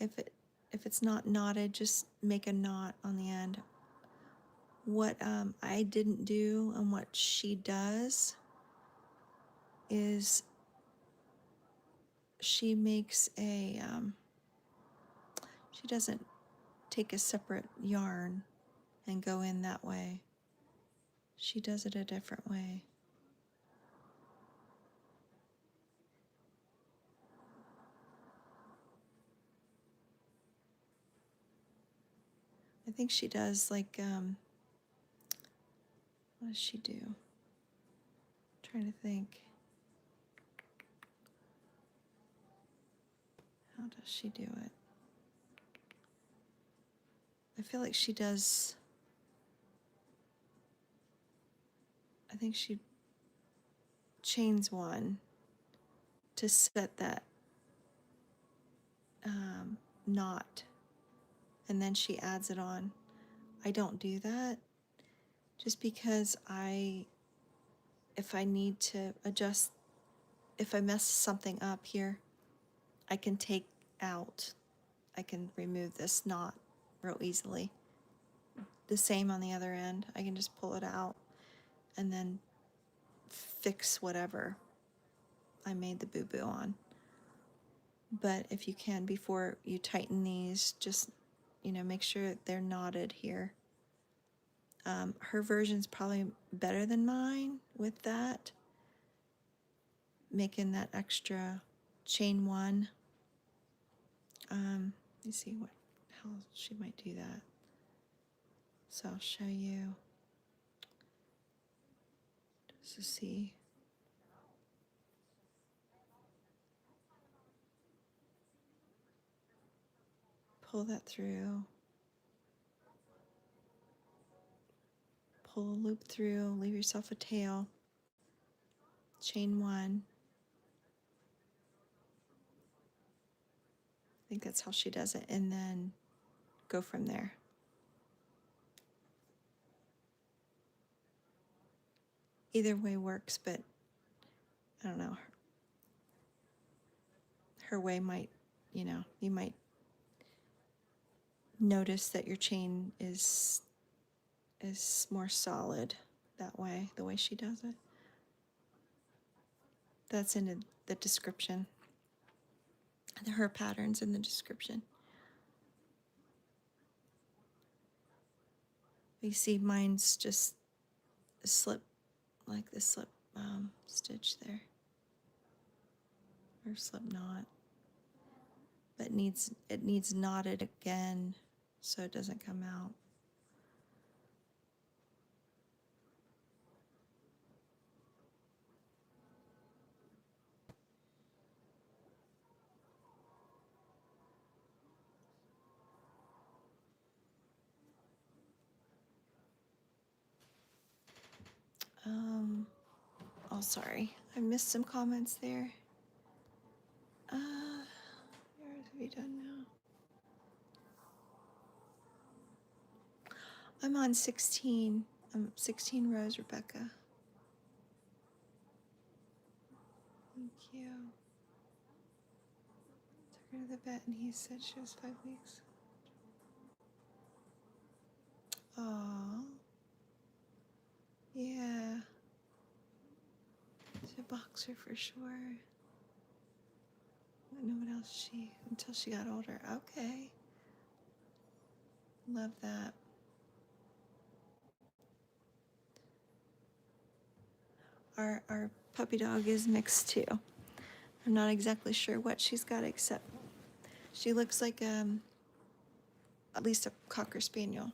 If it's not knotted, just make a knot on the end. What I didn't do and what she does is she makes a, she doesn't take a separate yarn and go in that way. She does it a different way. I think she does like, what does she do? I'm trying to think. How does she do it? I feel like she does, I think she chains one to set that knot, and then she adds it on. I don't do that just because if I need to adjust, if I mess something up here, I can take out, I can remove this knot real easily. The same on the other end. I can just pull it out and then fix whatever I made the boo-boo on. But if you can, before you tighten these, just, make sure they're knotted here. Her version's probably better than mine with that, making that extra chain one. Let me see how she might do that. So I'll show you. Just to see. Pull that through. Pull a loop through, leave yourself a tail. Chain one. I think that's how she does it, and then go from there. Either way works, but I don't know. Her way might, you might notice that your chain is more solid that way, the way she does it. That's in the description. Her pattern's in the description. You see mine's just a slip, like the slip stitch there, or slip knot. But it needs knotted again so it doesn't come out. Oh, sorry, I missed some comments there. Where have you done now? I'm on 16. I'm 16 rows, Rebecca. Thank you. Took her to the vet and he said she was 5 weeks. Oh, yeah. She's a boxer for sure. I don't know what else until she got older. Okay. Love that. Our puppy dog is mixed too. I'm not exactly sure what she's got, except she looks like at least a Cocker Spaniel.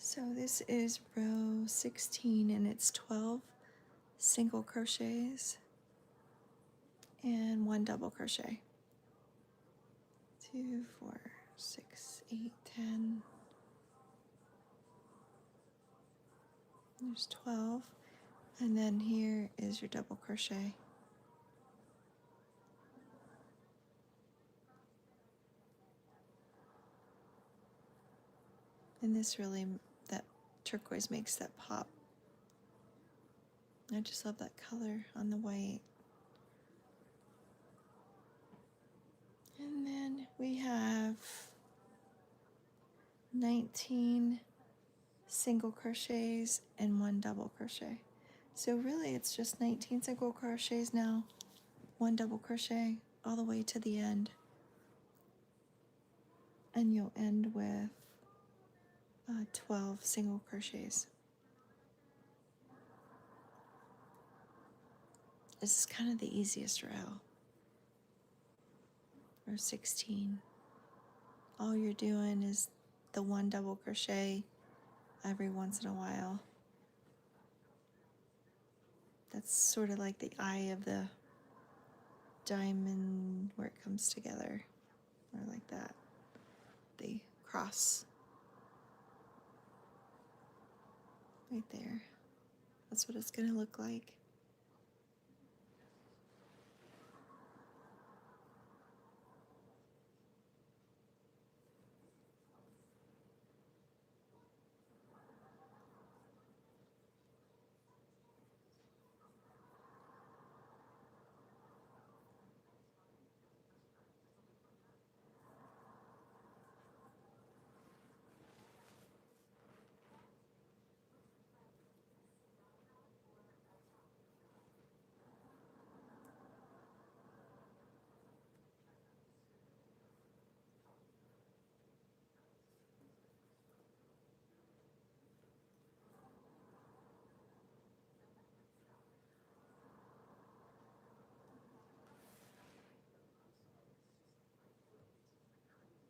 So this is row 16 and it's 12 single crochets and 1 double crochet. 2, 4, 6, 8, 10. There's 12. And then here is your double crochet. And this really, that turquoise makes that pop. I just love that color on the white. And then we have 19 single crochets and 1 double crochet. So really it's just 19 single crochets now, 1 double crochet all the way to the end. And you'll end with 12 single crochets. This is kind of the easiest row, or 16. All you're doing is the 1 double crochet every once in a while. That's sort of like the eye of the diamond where it comes together, or like that, the cross right there. That's what it's going to look like.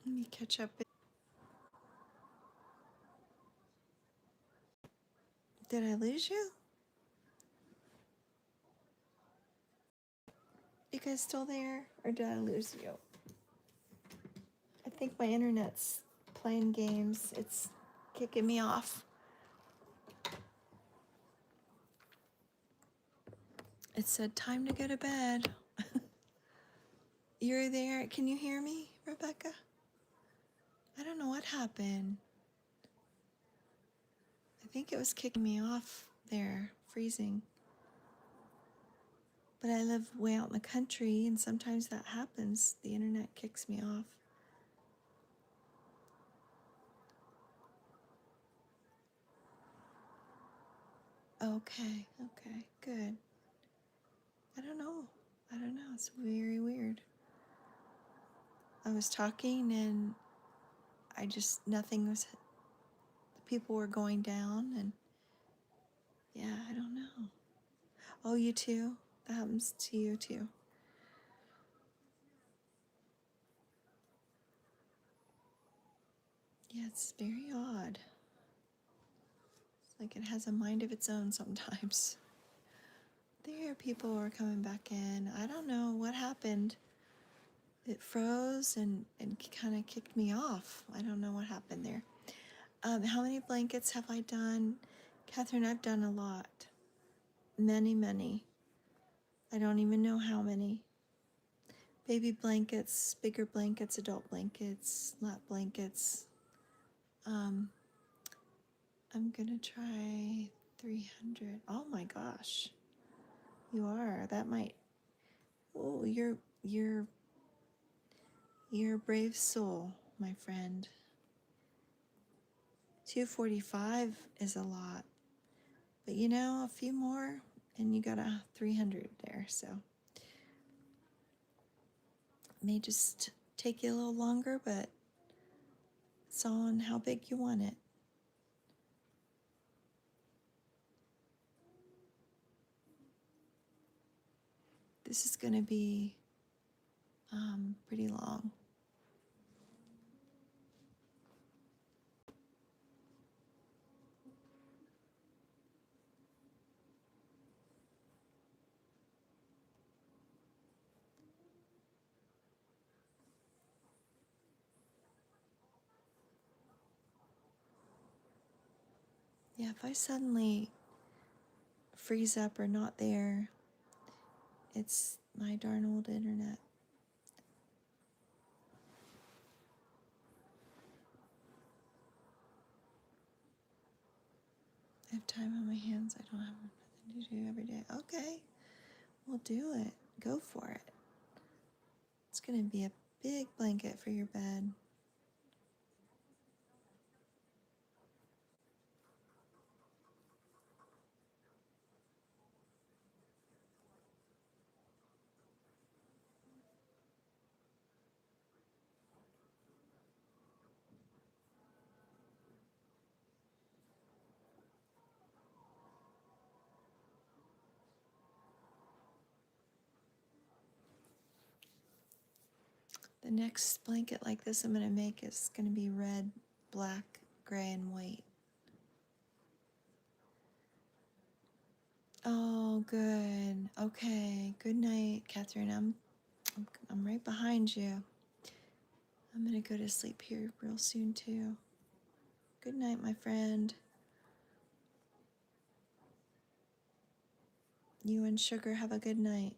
Let me catch up. Did I lose you? You guys still there, or did I lose you? I think my internet's playing games. It's kicking me off. It said time to go to bed. You're there. Can you hear me, Rebecca? I don't know what happened. I think it was kicking me off there, freezing. But I live way out in the country, and sometimes that happens. The internet kicks me off. Okay, good. I don't know. It's very weird. I was talking and nothing was, the people were going down, and yeah, I don't know. Oh, you too? That happens to you too. Yeah, it's very odd. It's like it has a mind of its own sometimes. There, people are coming back in. I don't know what happened. It froze and kind of kicked me off. I don't know what happened there. How many blankets have I done? Catherine, I've done a lot. Many. I don't even know how many. Baby blankets, bigger blankets, adult blankets, lap blankets. I'm gonna try 300. Oh my gosh. You are. That might. Oh, you're a brave soul, my friend. 245 is a lot. But you know, a few more and you got a 300 there, so it may just take you a little longer, but it's on how big you want it. This is going to be pretty long. Yeah, if I suddenly freeze up or not there, it's my darn old internet. I have time on my hands. I don't have nothing to do every day. Okay, we'll do it. Go for it. It's going to be a big blanket for your bed. The next blanket like this I'm going to make is going to be red, black, gray, and white. Oh, good. Okay. Good night, Catherine. I'm right behind you. I'm going to go to sleep here real soon, too. Good night, my friend. You and Sugar have a good night.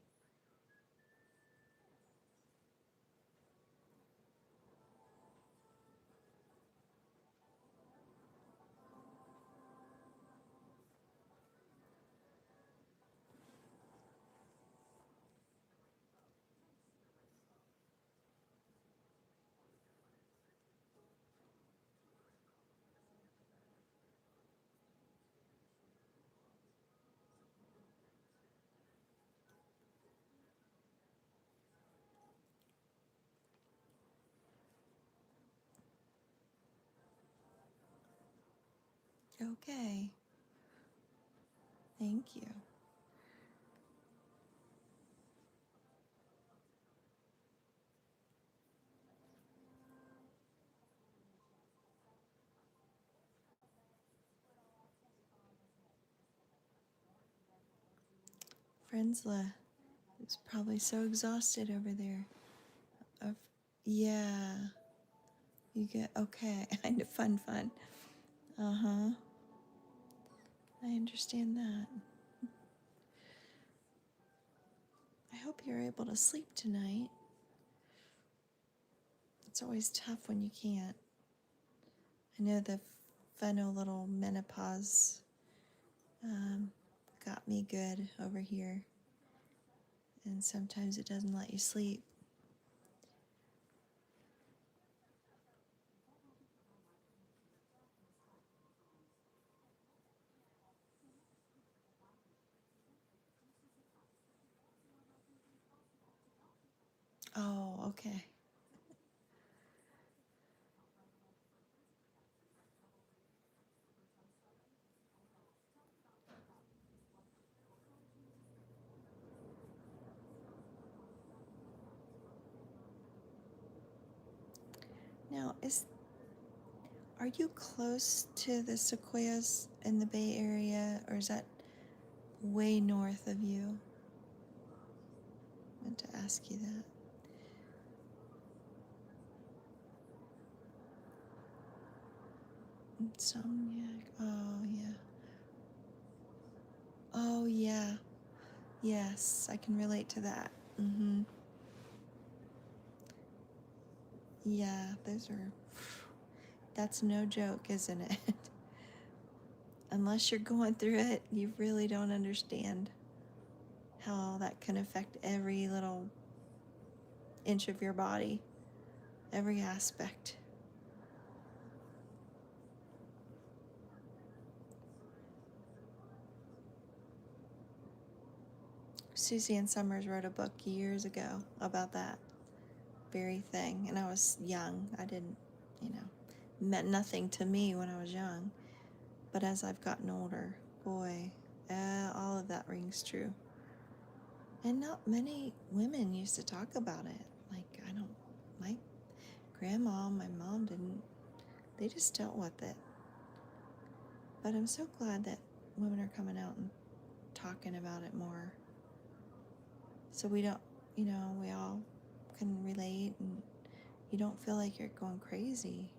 Okay. Thank you. Frenzla is probably so exhausted over there. Of, yeah. You get, okay. Fun. Uh-huh. I understand that. I hope you're able to sleep tonight. It's always tough when you can't. I know the funny little menopause got me good over here. And sometimes it doesn't let you sleep. Oh, okay. Now, are you close to the sequoias in the Bay Area, or is that way north of you? I meant to ask you that. Insomniac. Oh, yeah. Oh, yeah. Yes, I can relate to that. Mm-hmm. Yeah, that's no joke, isn't it? Unless you're going through it, you really don't understand how that can affect every little inch of your body, every aspect. Susie Ann Summers wrote a book years ago about that very thing, and I was young. I didn't, meant nothing to me when I was young. But as I've gotten older, boy, all of that rings true. And not many women used to talk about it. Like, my grandma, my mom didn't. They just dealt with it. But I'm so glad that women are coming out and talking about it more. So we don't, we all can relate, and you don't feel like you're going crazy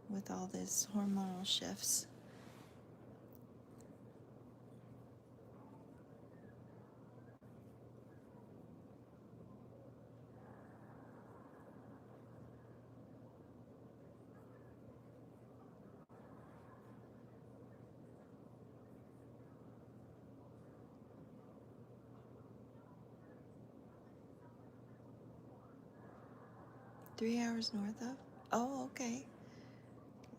with all these hormonal shifts. 3 hours north of? Oh, okay.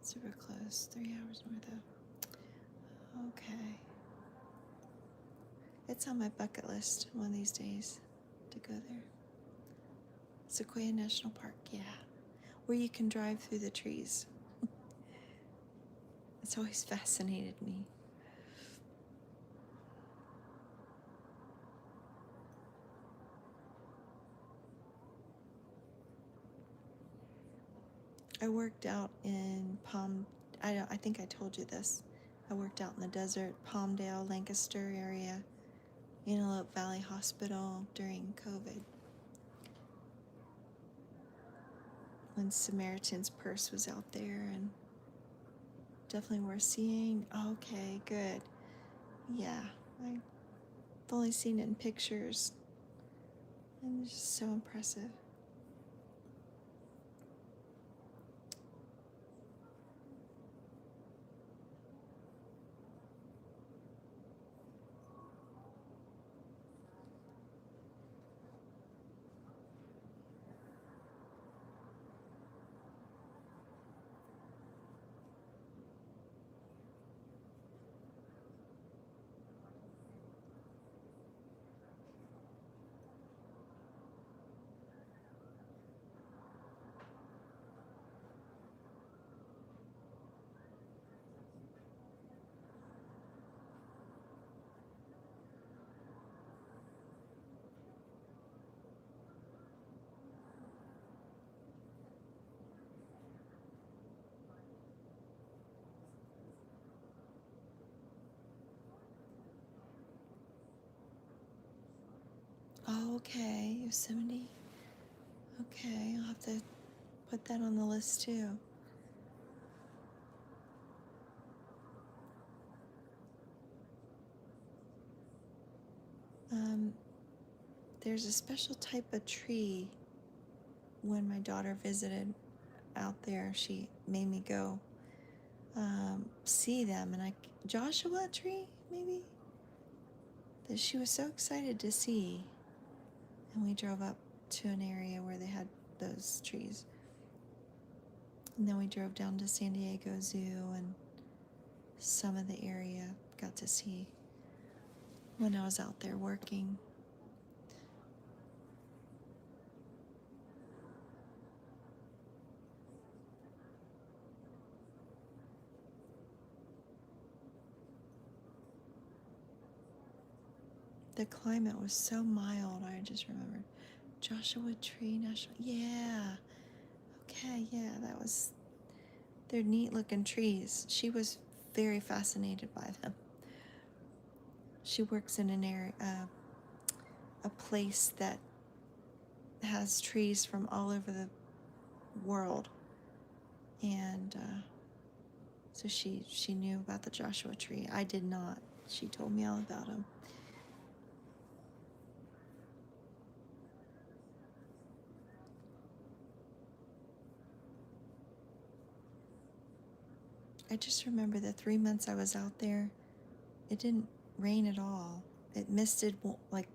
Super close. 3 hours north of. Okay. It's on my bucket list one of these days to go there. Sequoia National Park, yeah. Where you can drive through the trees. It's always fascinated me. I worked out in I think I told you this. I worked out in the desert, Palmdale, Lancaster area, Antelope Valley Hospital during COVID. When Samaritan's Purse was out there, and definitely worth seeing. Okay, good. Yeah, I've only seen it in pictures, and it's just so impressive. Oh, okay, Yosemite. Okay, I'll have to put that on the list too. There's a special type of tree. When my daughter visited out there, she made me go see them, and Joshua tree maybe, that she was so excited to see, and we drove up to an area where they had those trees, and then we drove down to San Diego Zoo, and some of the area got to see when I was out there working. The climate was so mild. I just remembered Joshua Tree National. Yeah. Okay. Yeah, they're neat looking trees. She was very fascinated by them. She works in an area, a place that has trees from all over the world, and so she knew about the Joshua tree. I did not. She told me all about him. I just remember the 3 months I was out there, it didn't rain at all. It misted like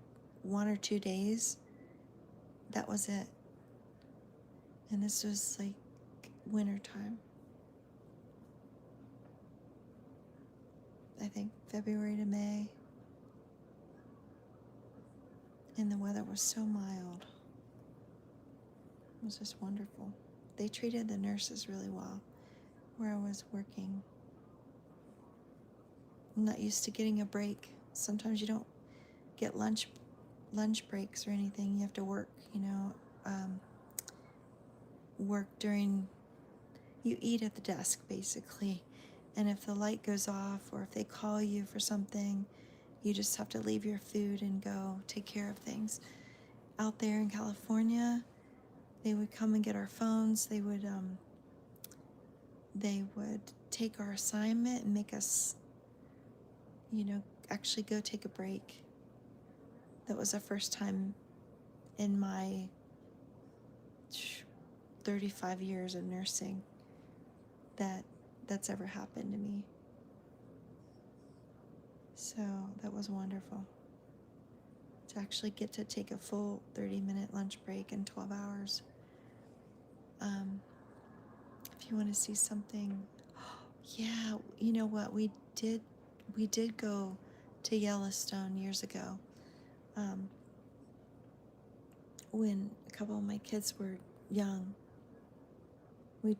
1 or 2 days. That was it. And this was like winter time. I think February to May. And the weather was so mild. It was just wonderful. They treated the nurses really well where I was working. I'm not used to getting a break. Sometimes you don't get lunch breaks or anything. You have to work, work during, you eat at the desk basically. And if the light goes off or if they call you for something, you just have to leave your food and go take care of things. Out there in California, they would come and get our phones. They would take our assignment and make us, actually go take a break. That was the first time in my 35 years of nursing that's ever happened to me. So that was wonderful. To actually get to take a full 30-minute lunch break in 12 hours. you want to see something, yeah, you know what, we did go to Yellowstone years ago, when a couple of my kids were young. We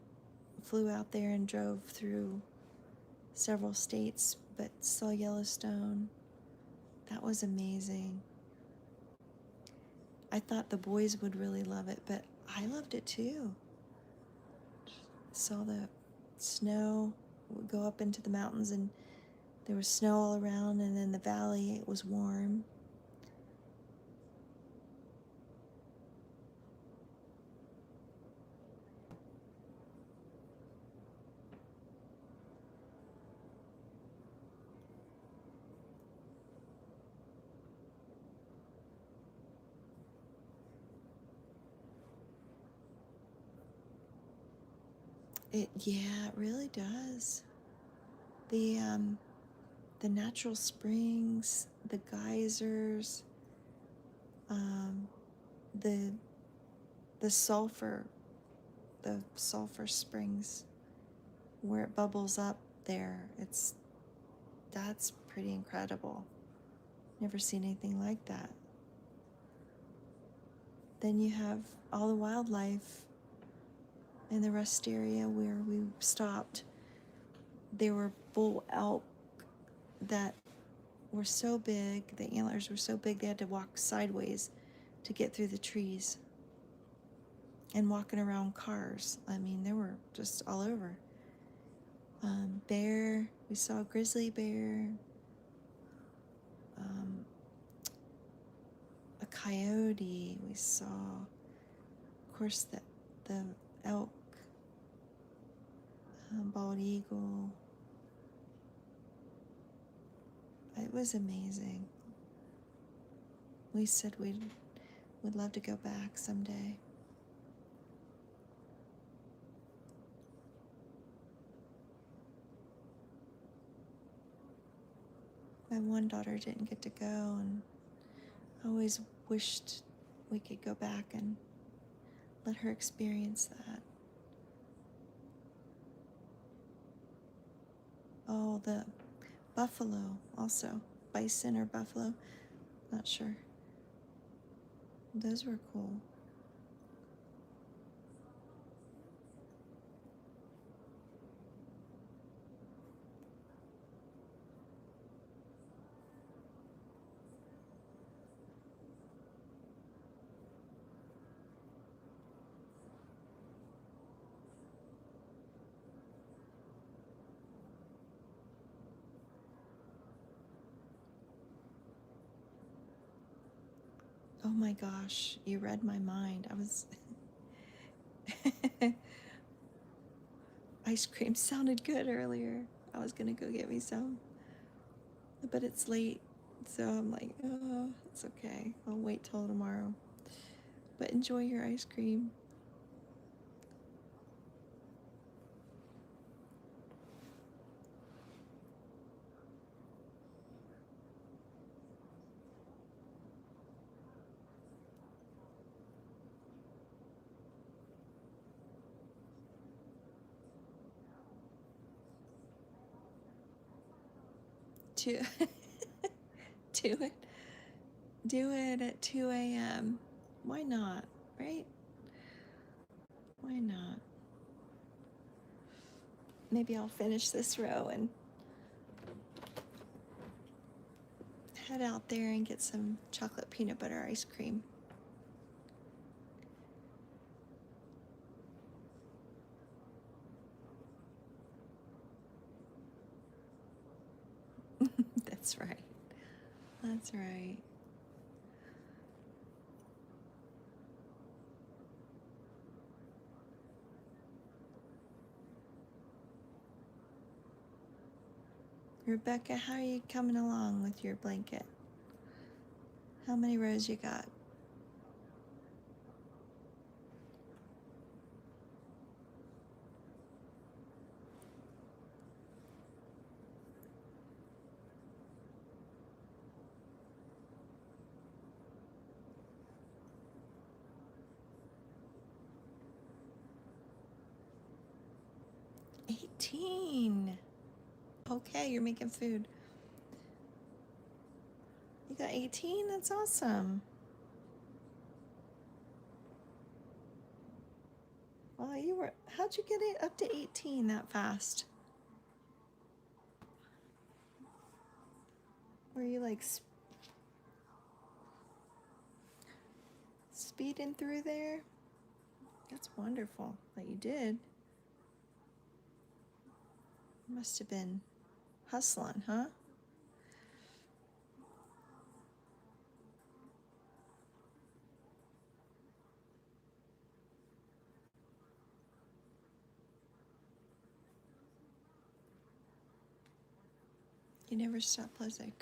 flew out there and drove through several states, but saw Yellowstone. That was amazing. I thought the boys would really love it, but I loved it too. Saw the snow. We'd go up into the mountains and there was snow all around, and in the valley it was warm. Yeah, it really does. The natural springs, the geysers, um, the the sulfur, the sulfur springs, where it bubbles up there. That's pretty incredible. Never seen anything like that. Then you have all the wildlife in the rest area where we stopped. There were bull elk that were so big, the antlers were so big they had to walk sideways to get through the trees. And walking around cars. I mean, they were just all over. Bear, we saw a grizzly bear, a coyote, we saw, of course, the elk, bald eagle. It was amazing. We said we'd love to go back someday. My one daughter didn't get to go, and I always wished we could go back and let her experience that. Oh, the buffalo also. Bison or buffalo, not sure. Those were cool. Oh my gosh, you read my mind. I was ice cream sounded good earlier. I was gonna go get me some, but it's late, so I'm like, oh, it's okay. I'll wait till tomorrow. But enjoy your ice cream. To do it. Do it at 2 a.m. Why not, right? Why not? Maybe I'll finish this row and head out there and get some chocolate peanut butter ice cream. That's right. That's right. Rebecca, how are you coming along with your blanket? How many rows you got? 18. Okay, you're making food. You got 18? That's awesome. Well, how'd you get it up to 18 that fast? Were you like speeding through there? That's wonderful that you did. Must have been hustling, huh? You never stop pleasant.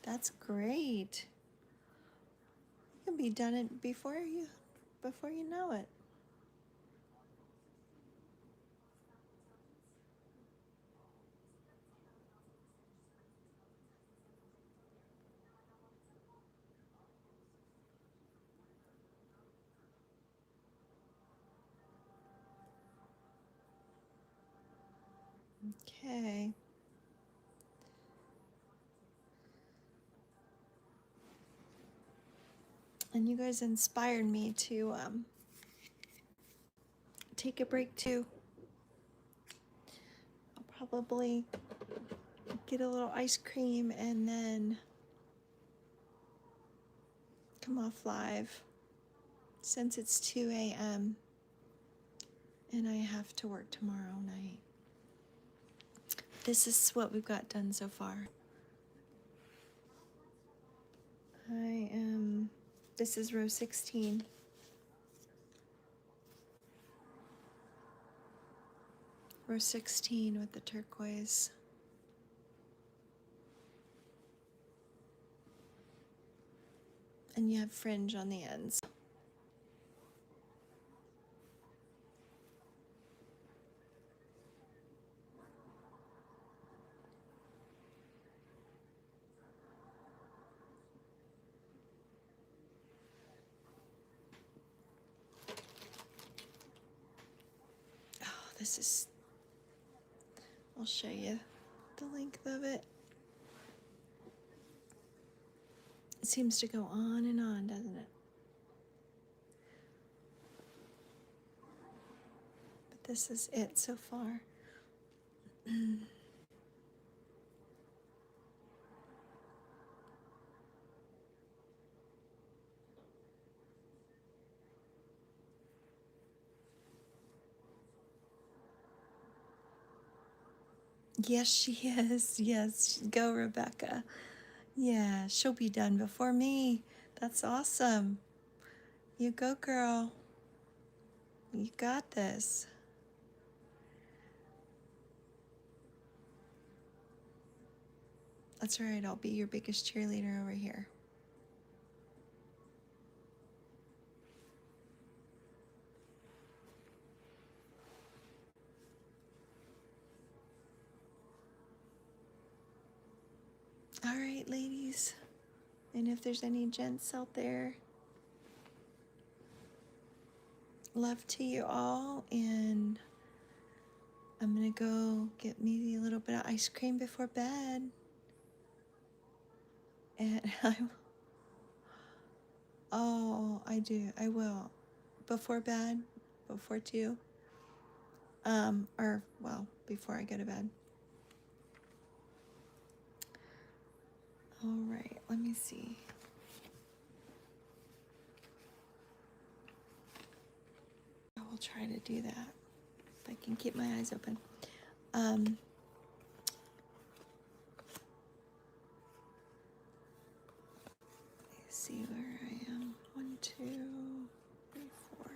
That's great. You can be done it before you know it. Okay. And you guys inspired me to take a break too. I'll probably get a little ice cream and then come off live since it's 2 a.m. and I have to work tomorrow night. This is what we've got done so far. This is row 16. Row 16 with the turquoise. And you have fringe on the ends. I'll show you the length of it. It seems to go on and on, doesn't it? But this is it so far. Yes, she is. Yes, go, Rebecca. Yeah, she'll be done before me. That's awesome. You go, girl. You got this. That's right. I'll be your biggest cheerleader over here. All right, ladies. And if there's any gents out there, love to you all. And I'm going to go get me a little bit of ice cream before bed. And I do. I will. Before bed, before 2. Before I go to bed. All right, let me see. I will try to do that if I can keep my eyes open. Let's see where I am. 1, 2, 3, 4.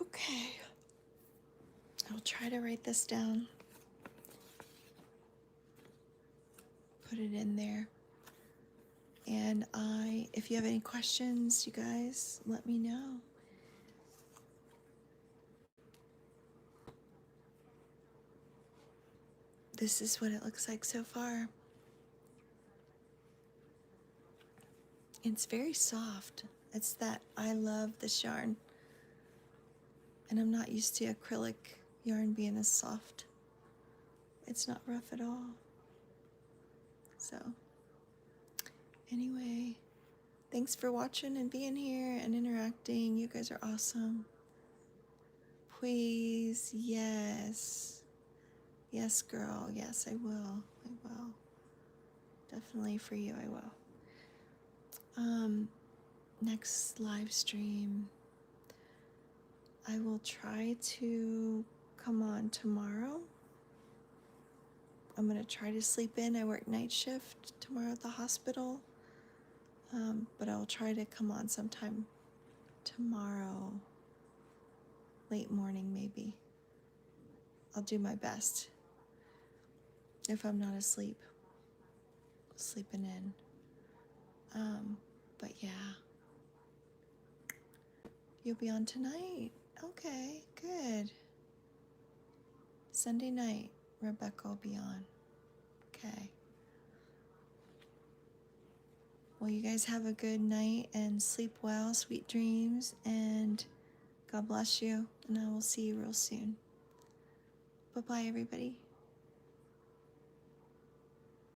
Okay. I'll try to write this down. Put it in there. And if you have any questions, you guys, let me know. This is what it looks like so far. It's very soft. It's that I love this yarn. And I'm not used to acrylic yarn being this soft. It's not rough at all. So, anyway, thanks for watching and being here and interacting. You guys are awesome. Please, yes. Yes, girl. Yes, I will. I will. Definitely for you, I will. Next live stream, I will try to come on tomorrow. I'm going to try to sleep in. I work night shift tomorrow at the hospital. But I'll try to come on sometime tomorrow, late morning maybe. I'll do my best. If I'm not asleep, sleeping in. But yeah. You'll be on tonight. Okay, good. Sunday night, Rebecca will be on. Okay. Well, you guys have a good night and sleep well, sweet dreams, and God bless you. And I will see you real soon. Bye-bye, everybody.